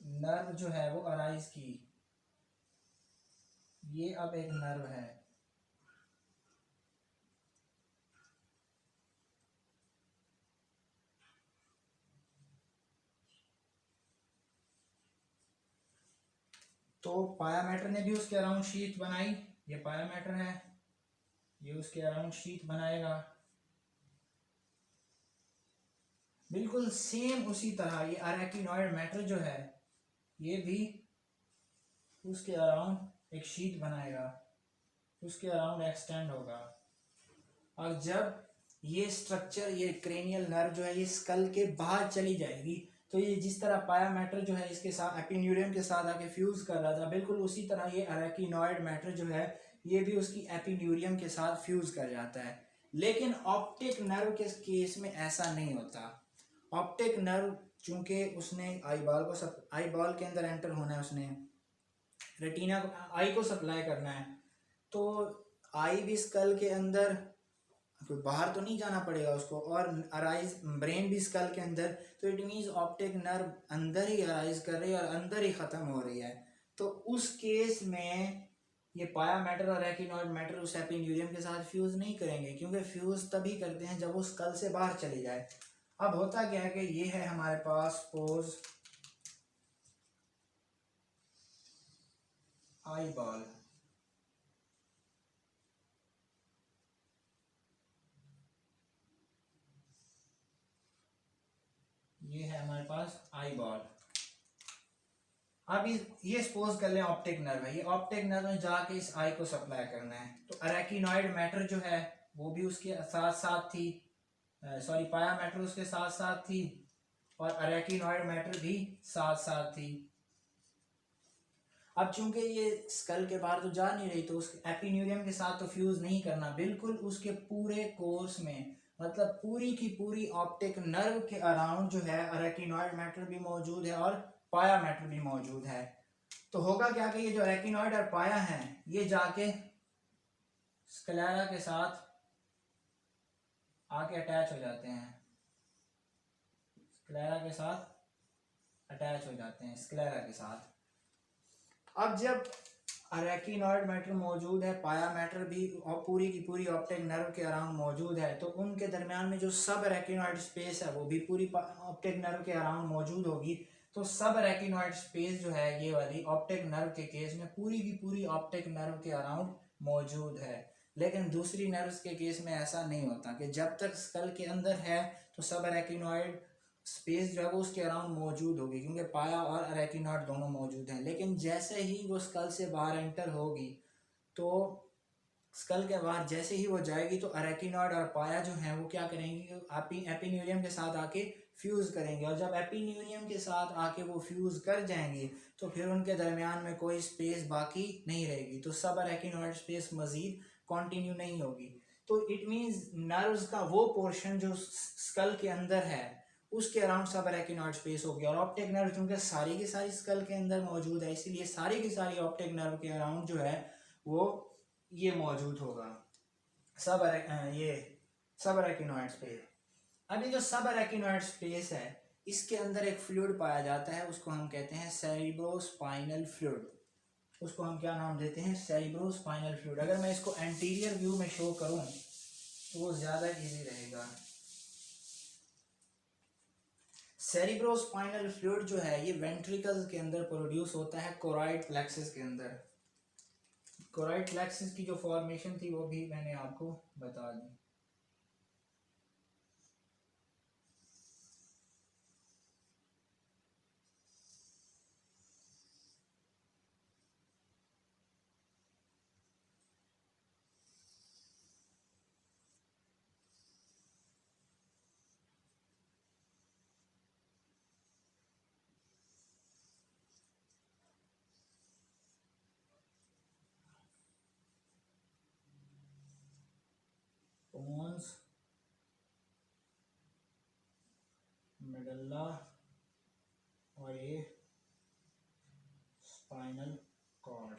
नर्व जो है वो अराइज की, ये अब एक नर्व है, तो पाया मैटर ने भी उसके अराउंड शीट बनाई। ये पाया मैटर है, ये उसके अराउंड शीट बनाएगा। बिल्कुल सेम उसी तरह ये अरेकिनॉइड मैटर जो है ये भी उसके अराउंड एक शीट बनाएगा, उसके अराउंड एक्सटेंड होगा। और जब ये स्ट्रक्चर, ये क्रेनियल नर्व जो है ये स्कल के बाहर चली जाएगी, तो ये जिस तरह पाया मैटर जो है इसके साथ एपिन्यूरियम के साथ आके फ्यूज कर रहा था, बिल्कुल उसी तरह ये अरेकिनॉइड मैटर जो है ये भी उसकी एपिन्यूरियम के साथ फ्यूज कर जाता है। लेकिन ऑप्टिक नर्व के केस में ऐसा नहीं होता। ऑप्टिक नर्व चूंकि उसने आई बॉल के अंदर एंटर होना है, उसने रेटिना आई को सप्लाई करना है, तो आई भी स्कल के अंदर, कोई बाहर तो नहीं जाना पड़ेगा उसको, और अराइज ब्रेन भी स्कल के अंदर, तो इट मीन्स ऑप्टिक नर्व अंदर ही अराइज कर रही है और अंदर ही खत्म हो रही है। तो उस केस में ये पाया मैटर और रेटिनॉइड मैटर उस एपिन्यूरियम के साथ फ्यूज नहीं करेंगे, क्योंकि फ्यूज तभी करते हैं जब वो स्कल से बाहर चली जाए। अब होता क्या है कि ये है हमारे पास पोज आई बॉल, ये है हमारे पास आई बॉल। अब ये सपोज कर लें ऑप्टिक नर्व है, ये ऑप्टिक नर्व में जाके इस आई को सप्लाई करना है। तो अरेकिनॉइड मैटर जो है वो भी उसके साथ साथ थी, सॉरी पाया मैटर उसके साथ साथ थी, और अरेकिनॉइड मैटर भी साथ साथ थी। अब चूंकि ये स्कल के बाहर तो जा नहीं रही, तो उस एपिन्यूरियम के साथ तो फ्यूज नहीं करना, बिल्कुल उसके पूरे कोर्स में, मतलब पूरी की पूरी ऑप्टिक नर्व के अराउंड जो है अरेकिनॉइड मैटर भी मौजूद है और पाया मैटर भी मौजूद है। तो होगा क्या कि ये जो अरेकिनॉइड और पाया है ये जाके स्क्लेरा के साथ आके अटैच हो जाते हैं, स्क्लेरा के साथ अटैच हो जाते हैं, स्क्लेरा के साथ। अब जब अरेकिनॉइड मैटर मौजूद है, पाया मैटर भी और पूरी की पूरी ऑप्टिक नर्व के अराउंड मौजूद है, तो उनके दरमियान में जो सब अरेकिनॉइड स्पेस है वो भी पूरी ऑप्टिक नर्व के अराउंड मौजूद होगी। तो सब अरेकिनॉइड स्पेस जो है ये वाली ऑप्टिक नर्व के केस में पूरी की पूरी ऑप्टिक नर्व के अराउंड मौजूद है। लेकिन दूसरी नर्व्स के केस में ऐसा नहीं होता कि जब तक स्कल के अंदर है तो सब अरेकिनॉइड स्पेस जो है वो उसके अराउंड मौजूद होगी, क्योंकि पाया और अरेकिनॉइड दोनों मौजूद हैं। लेकिन जैसे ही वो स्कल से बाहर एंटर होगी, तो स्कल के बाहर जैसे ही वो जाएगी तो अरेकिनॉइड और पाया जो है वो क्या करेंगे, एपिन्यूरियम के साथ आके फ्यूज करेंगे। और जब एपिन्यूरियम के साथ आके वो फ्यूज कर जाएंगे तो फिर उनके दरमियान में कोई स्पेस बाकी नहीं रहेगी, तो सब अरेकिनॉइड स्पेस मजीद कंटिन्यू नहीं होगी। तो इट मींस नर्व्स का वो पोर्शन जो स्कल के अंदर है उसके अराउंड सब अरेकिनॉइड स्पेस होगी। और ऑप्टिक नर्व क्योंकि सारी की सारी स्कल के अंदर मौजूद है, इसीलिए सारी की सारी ऑप्टिक नर्व के अराउंड जो है वो ये मौजूद होगा, ये सब अरेकिनॉइड स्पेस। अब ये जो सब अरेकिनॉइड स्पेस है इसके अंदर एक फ्लूइड पाया जाता है, उसको हम कहते हैं सेरिब्रोस्पाइनल फ्लूइड। उसको हम क्या नाम देते हैं, सेरिब्रोस्पाइनल फ्लूइड। अगर मैं इसको एंटीरियर व्यू में शो करूं तो वो ज़्यादा इजी रहेगा। सेरिब्रोस्पाइनल फ्लूइड जो है ये वेंट्रिकल्स के अंदर प्रोड्यूस होता है, कोराइड प्लेक्सस के अंदर। कोराइड प्लेक्सस की जो फॉर्मेशन थी वो भी मैंने आपको बता दी। पोन्स, मेडल्ला और ये स्पाइनल कॉर्ड।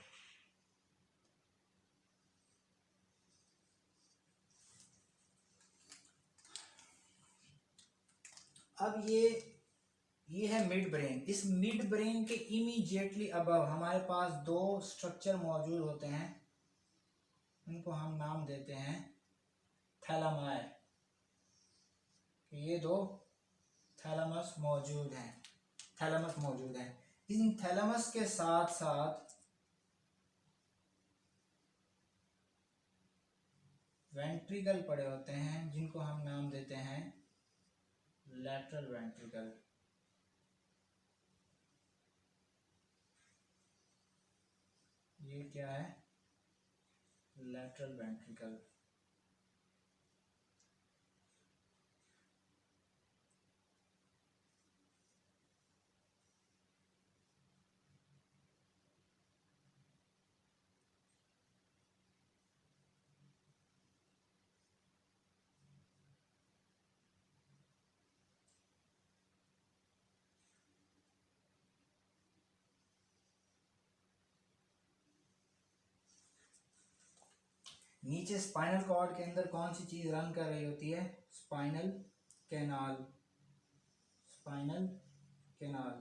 अब ये है मिड ब्रेन। इस मिड ब्रेन के इमीडिएटली अबव हमारे पास दो स्ट्रक्चर मौजूद होते हैं, उनको हम नाम देते हैं थैलामाई। ये दो थैलामस मौजूद हैं, थैलामस मौजूद है। इन थैलामस के साथ साथ वेंट्रिकल पड़े होते हैं जिनको हम नाम देते हैं लैटरल वेंट्रिकल। ये क्या है, लैटरल वेंट्रिकल। नीचे स्पाइनल कॉर्ड के अंदर कौन सी चीज रन कर रही होती है, स्पाइनल कैनाल, स्पाइनल कैनाल।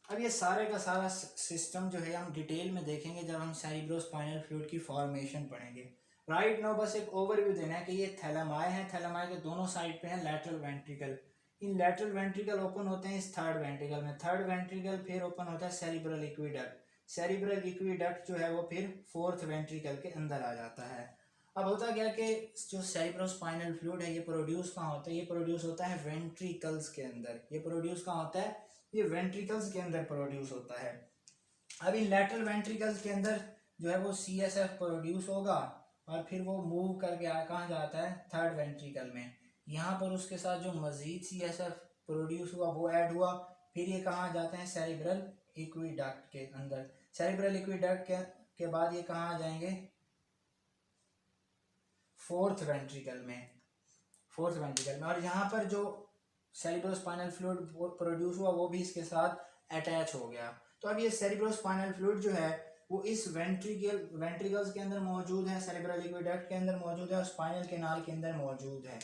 अब ये सारे का सारा सिस्टम जो है हम डिटेल में देखेंगे जब हम सेरिब्रोस्पाइनल फ्लूइड की फॉर्मेशन पढ़ेंगे। राइट नाउ बस एक ओवरव्यू देना है कि ये थैलामाई है, थैलामाई के दोनों साइड पे है लैटरल वेंट्रिकल। इन लैटरल वेंट्रिकल ओपन होते हैं इस थर्ड वेंट्रिकल में, थर्ड वेंट्रिकल फिर ओपन होता है सेरिब्रल इक्विडक्ट, सेरिब्रल इक्विडक्ट जो है वो फिर फोर्थ वेंट्रिकल के अंदर आ जाता है। अब होता क्या कि जो सेरिब्रोस्पाइनल फ्लूइड है ये प्रोड्यूस कहाँ होता है, ये प्रोड्यूस होता है वेंट्रिकल्स के अंदर। ये प्रोड्यूस कहाँ होता है, ये वेंट्रिकल्स के अंदर प्रोड्यूस होता है। अब इन लैटरल वेंट्रिकल्स के अंदर जो है वो CSF प्रोड्यूस होगा और फिर वो मूव करके कहाँ जाता है, थर्ड वेंट्रिकल में। यहाँ पर उसके साथ जो मजीद CSF प्रोड्यूस हुआ वो ऐड हुआ, फिर ये कहाँ जाते हैं, सेरिब्रल एक्वीडक्ट के अंदर। सेरिब्रल एक्वीडक्ट के बाद ये कहाँ आ जाएंगे, फोर्थ वेंट्रिकल में। फोर्थ वेंट्रिकल में, और यहाँ पर जो सेरिब्रोस्पाइनल फ्लूइड प्रोड्यूस हुआ वो भी इसके साथ अटैच हो गया। तो अब ये सेरिब्रोस्पाइनल फ्लूइड जो है वो इस वेंट्रिकल्स के अंदर मौजूद है, सेरिब्रल एक्वीडक्ट के अंदर मौजूद है और स्पाइनल कैनाल के अंदर मौजूद है।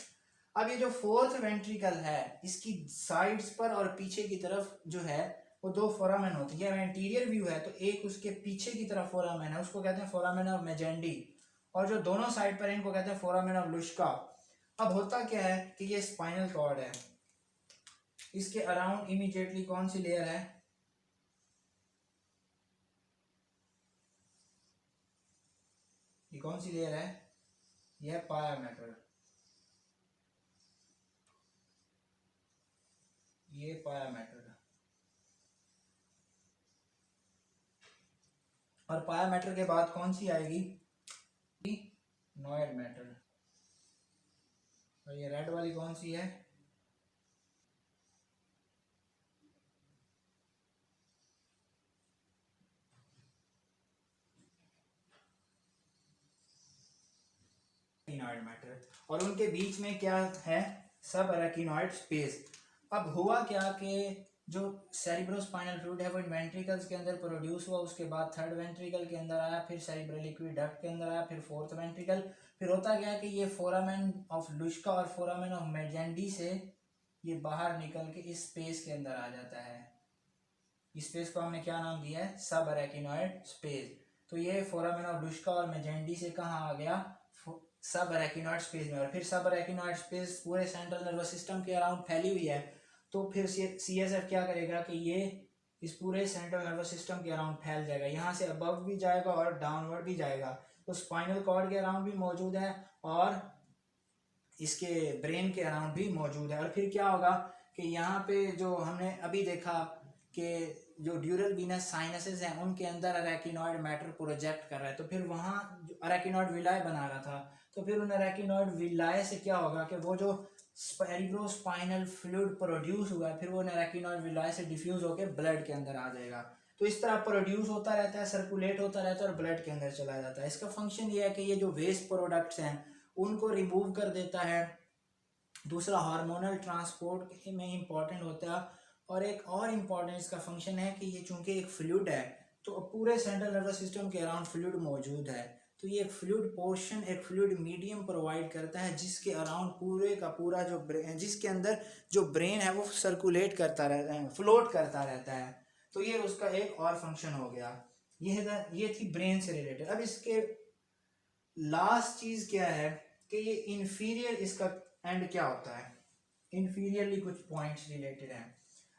अब ये जो फोर्थ वेंट्रिकल है इसकी साइड्स पर और पीछे की तरफ जो है वो दो फोरामेन होते हैं। ये एंटीरियर व्यू है तो एक उसके पीछे की तरफ फोरामेन है, उसको कहते हैं फोरामेन ऑफ मेजेंडी, और जो दोनों साइड पर इनको कहते हैं फोरामेन ऑफ लुश्का। अब होता क्या है कि ये स्पाइनल कॉर्ड है, इसके अराउंड इमीडिएटली कौन सी लेयर है, ये कौन सी लेयर है, यह पाया मैटर, ये पाया मैटर। और पाया मैटर के बाद कौन सी आएगी, नॉयड मैटर। और ये रेड वाली कौन सी है, अरेकिनॉइड मैटर। और उनके बीच में क्या है, सब अरेकिनॉइड स्पेस। अब हुआ क्या कि जो सेरिब्रोस्पाइनल फ्लूइड है वो इन वेंट्रिकल्स के अंदर प्रोड्यूस हुआ, उसके बाद थर्ड वेंट्रिकल के अंदर आया, फिर सेरिब्रल एक्वीडक्ट के अंदर आया, फिर फोर्थ वेंट्रिकल। फिर होता गया कि ये फोरामेन ऑफ लुश्का और फोरामेन ऑफ मेजेंडी से ये बाहर निकल के इस स्पेस के अंदर आ जाता है। इस स्पेस को हमने क्या नाम दिया है, सब अरेकिनॉइड स्पेस। तो ये फोरामेन ऑफ लुश्का और मेजेंडी से कहाँ आ गया, सब अरेकिनॉइड स्पेस में। और फिर सब अरेकिनॉइड स्पेस पूरे सेंट्रल नर्वस सिस्टम के अराउंड फैली हुई है, तो फिर CSF क्या करेगा कि ये इस पूरे सेंट्रल नर्वस सिस्टम के अराउंड फैल जाएगा, यहाँ से अबव भी जाएगा और डाउनवर्ड भी जाएगा। तो स्पाइनल कॉर्ड के अराउंड भी मौजूद है और इसके ब्रेन के अराउंड भी मौजूद है। और फिर क्या होगा कि यहाँ पे जो हमने अभी देखा कि जो ड्यूरल वीनस साइनसेस हैं उनके अंदर अरेकिनॉइड मैटर प्रोजेक्ट कर रहा है, तो फिर वहाँ अरेकिनॉइड विलाय बना रहा था, तो फिर उन अरेकिनॉइड विलाय से क्या होगा कि वो जो सेरिब्रोस्पाइनल फ्लूइड प्रोड्यूस हुआ है फिर वो अरेकिनॉइड विलाय से डिफ्यूज होकर ब्लड के अंदर आ जाएगा। तो इस तरह प्रोड्यूस होता रहता है, सर्कुलेट होता रहता है और ब्लड के अंदर चला जाता है। इसका फंक्शन ये है कि ये जो वेस्ट प्रोडक्ट्स हैं उनको रिमूव कर देता है। दूसरा हार्मोनल ट्रांसपोर्ट में इम्पॉर्टेंट होता है, और एक और इम्पॉर्टेंट इसका फंक्शन है कि ये चूंकि एक फ्लूइड है तो पूरे सेंट्रल नर्वस सिस्टम के अराउंड फ्लूइड मौजूद है, तो ये एक फ्लूइड पोर्शन, एक फ्लूइड मीडियम प्रोवाइड करता है जिसके अराउंड पूरे का पूरा जो ब्रेन, जिसके अंदर जो ब्रेन है वो सर्कुलेट करता रहता है, फ्लोट करता रहता है। तो ये उसका एक और फंक्शन हो गया। ये थी ब्रेन से रिलेटेड। अब इसके लास्ट चीज क्या है कि ये इंफीरियर, इसका एंड क्या होता है, इंफीरियरली कुछ पॉइंट्स रिलेटेड हैं।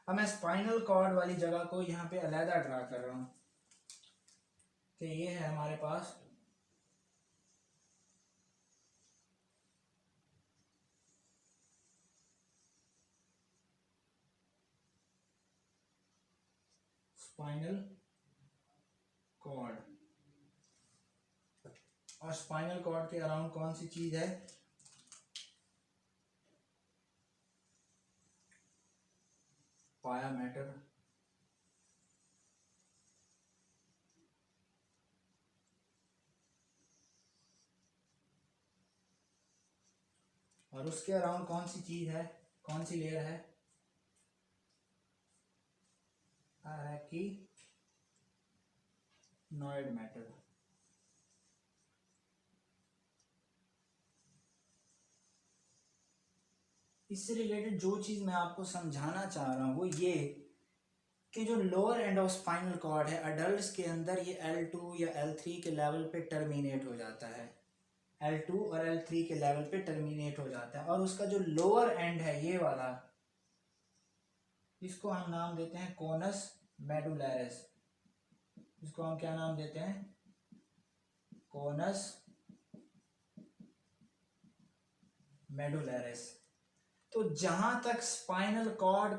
अब मैं स्पाइनल कॉर्ड वाली जगह को यहाँ पे अलहदा ड्रा कर रहा हूँ कि ये है हमारे पास स्पाइनल कॉर्ड, और स्पाइनल कॉर्ड के अराउंड कौन सी चीज है, पाया मैटर। और उसके अराउंड कौन सी चीज है, कौन सी लेयर है, अरेकिनॉइड मैटर। इससे रिलेटेड जो चीज मैं आपको समझाना चाह रहा हूँ वो ये कि जो lower end of spinal cord है अडल्ट्स के अंदर ये L2 या L3 के लेवल पे टर्मिनेट हो जाता है, L2 और L3 के लेवल पे टर्मिनेट हो जाता है। और उसका जो लोअर एंड है ये वाला, इसको हम नाम देते हैं कोनस मेडुलैरिस। इसको हम क्या नाम देते हैं, कोनस मेडुलैरिस। तो जहां तक स्पाइनल कॉर्ड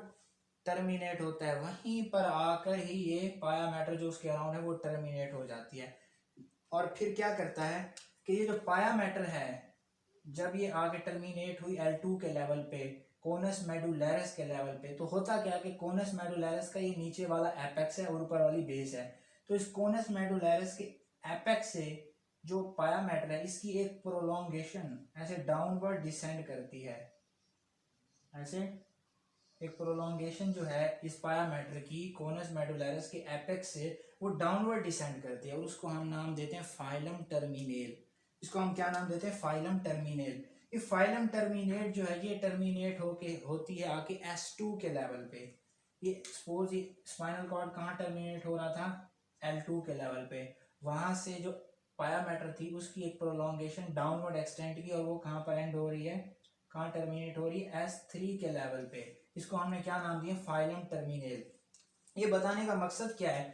टर्मिनेट होता है वहीं पर आकर ही ये पाया मैटर जो उसके अराउंड है वो टर्मिनेट हो जाती है। और फिर क्या करता है कि ये जो पाया मैटर है जब ये आगे टर्मिनेट हुई L2 के लेवल पे कोनस मेडुलैरिस के लेवल पे, तो होता क्या कि कोनस मेडुलैरिस का ये नीचे वाला एपेक्स है और ऊपर वाली बेस है। तो इस कोनस मेडुलैरिस के एपेक्स से जो पाया मैटर है इसकी एक प्रोलोंगेशन ऐसे डाउनवर्ड डिसेंड करती है, ऐसे एक प्रोलोंगेशन जो है इस पाया मैटर की कोनस मेडुलैरिस के एपेक्स से वो डाउनवर्ड डिसेंड करती है और उसको हम नाम देते हैं फाइलम टर्मिनेल। इसको हम क्या नाम देते हैं? फाइलम टर्मिनेल। ये फाइलम टर्मिनेट जो है ये टर्मिनेट होती है आके S2 के लेवल पे। ये सपोज ये स्पाइनल कॉर्ड कहाँ टर्मिनेट हो रहा था? L2 के लेवल पे। वहां से जो पाया मैटर थी उसकी एक प्रोलोंगेशन डाउनवर्ड एक्सटेंड की और वो कहाँ पर एंड हो रही है, कहाँ टर्मिनेट हो रही है? S3 के लेवल पे। इसको हमने क्या नाम दिया? फाइलम टर्मिनेल। ये बताने का मकसद क्या है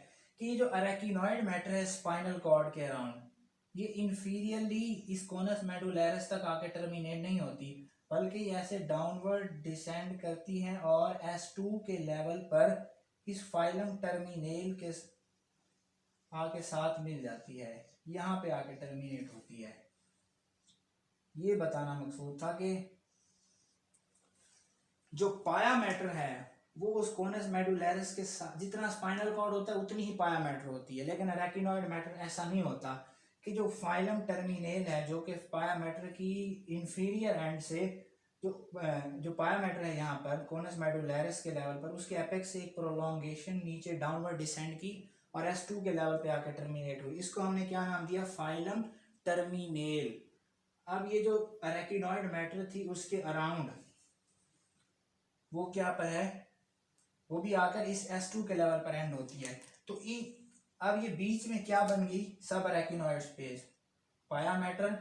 कि ये जो अरेकिनॉइड मैटर है स्पाइनल कॉर्ड के अराउंड, ये इंफीरियरली इस कोनस मेडुलैरिस तक आके टर्मिनेट नहीं होती, बल्कि ऐसे डाउनवर्ड डिसेंड करती हैं और S2 के लेवल पर इस फाइलम टर्मिनेल के आके साथ मिल जाती है, यहाँ पे आके टर्मिनेट होती है। ये बताना मकसूद था कि जो पाया मैटर है वो उस कोनस मेडुलैरिस के साथ, जितना स्पाइनल कॉर्ड होता है उतनी ही पाया मैटर होती है, लेकिन अरेकिनॉइड मैटर ऐसा नहीं होता कि जो फाइलम टर्मिनेल है जो कि पाया मैटर की इंफीरियर एंड से जो पाया मैटर है यहाँ पर कोनस मेडुलैरिस के लेवल पर उसके एपेक्स से एक प्रोलोंगेशन नीचे डाउनवर्ड डिसेंड की और S2 के लेवल पे आकर टर्मिनेट हुई। इसको हमने क्या नाम दिया? फाइलम टर्मिनेल। अब ये जो अरेकिनॉइड मैटर थी उसके अराउंड वो क्या पर है, वो भी आकर इस S2 के लेवल पर एंड होती है। तो अब ये बीच में क्या बन गई? सब अरेकिनॉइड स्पेस। पाया मैटर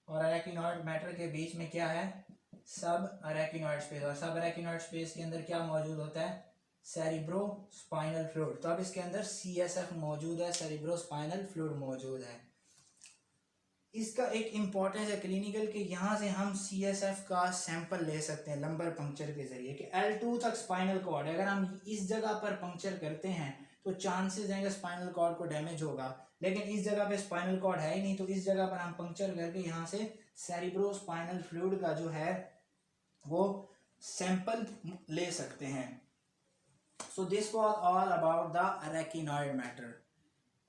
और अरेकिनॉइड मैटर के बीच में क्या है? सब अरेकिनॉइड स्पेस। और सब अरेकिनॉइड स्पेस के अंदर क्या मौजूद होता है? Cerebro spinal fluid. तो अब इसके अंदर CSF मौजूद है, सेरिब्रो स्पाइनल फ्लूइड मौजूद है। इसका एक इम्पोर्टेंस है क्लिनिकल के यहाँ से हम CSF का सैंपल ले सकते हैं लंबर पंक्चर के जरिए कि L2 तक स्पाइनल कॉर्ड अगर हम इस जगह पर पंक्चर करते हैं तो चांसेस हैं कि स्पाइनल कॉर्ड को डैमेज होगा, लेकिन इस जगह पे स्पाइनल कॉर्ड है ही नहीं, तो इस जगह पर हम पंक्चर करके यहाँ से सेरिब्रो स्पाइनल फ्लूइड का जो है वो सैंपल ले सकते हैं। So this was all about the arachnoid matter.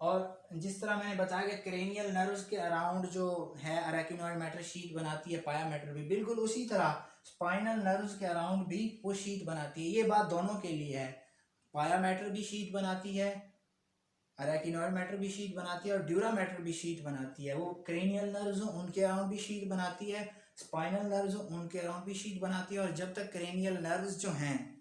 और जिस तरह मैंने बताया कि क्रेनियल नर्व्स के अराउंड जो है अरेकिनॉइड मैटर शीट बनाती है पाया मैटर भी, बिल्कुल उसी तरह स्पाइनल नर्व्स के अराउंड भी वो शीट बनाती है। ये बात दोनों के लिए है, पाया मैटर भी शीट बनाती है, अरेकिनॉइड मैटर भी शीट बनाती है और ड्यूरा मैटर भी शीट बनाती है। वो क्रेनियल नर्व्स उनके अराउंड भी शीट बनाती है, स्पाइनल नर्व्स उनके अराउंड भी शीट बनाती है। और जब तक क्रेनियल नर्व्स जो हैं,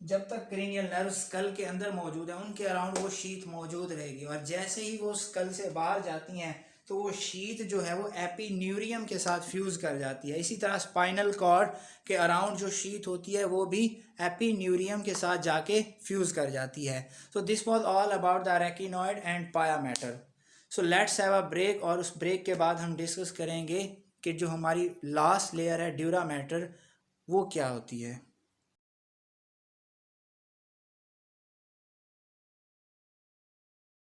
जब तक क्रेनियल नर्व स्कल के अंदर मौजूद है उनके अराउंड वो शीट मौजूद रहेगी, और जैसे ही वो स्कल से बाहर जाती हैं तो वो शीट जो है वो एपिन्यूरियम के साथ फ्यूज कर जाती है। इसी तरह स्पाइनल कॉर्ड के अराउंड जो शीट होती है वो भी एपिन्यूरियम के साथ जाके फ्यूज कर जाती है। So this was all about the arachnoid and pia matter. So let's have a break, और उस ब्रेक के बाद हम डिस्कस करेंगे कि जो हमारी लास्ट लेयर है ड्यूरा मैटर वो क्या होती है।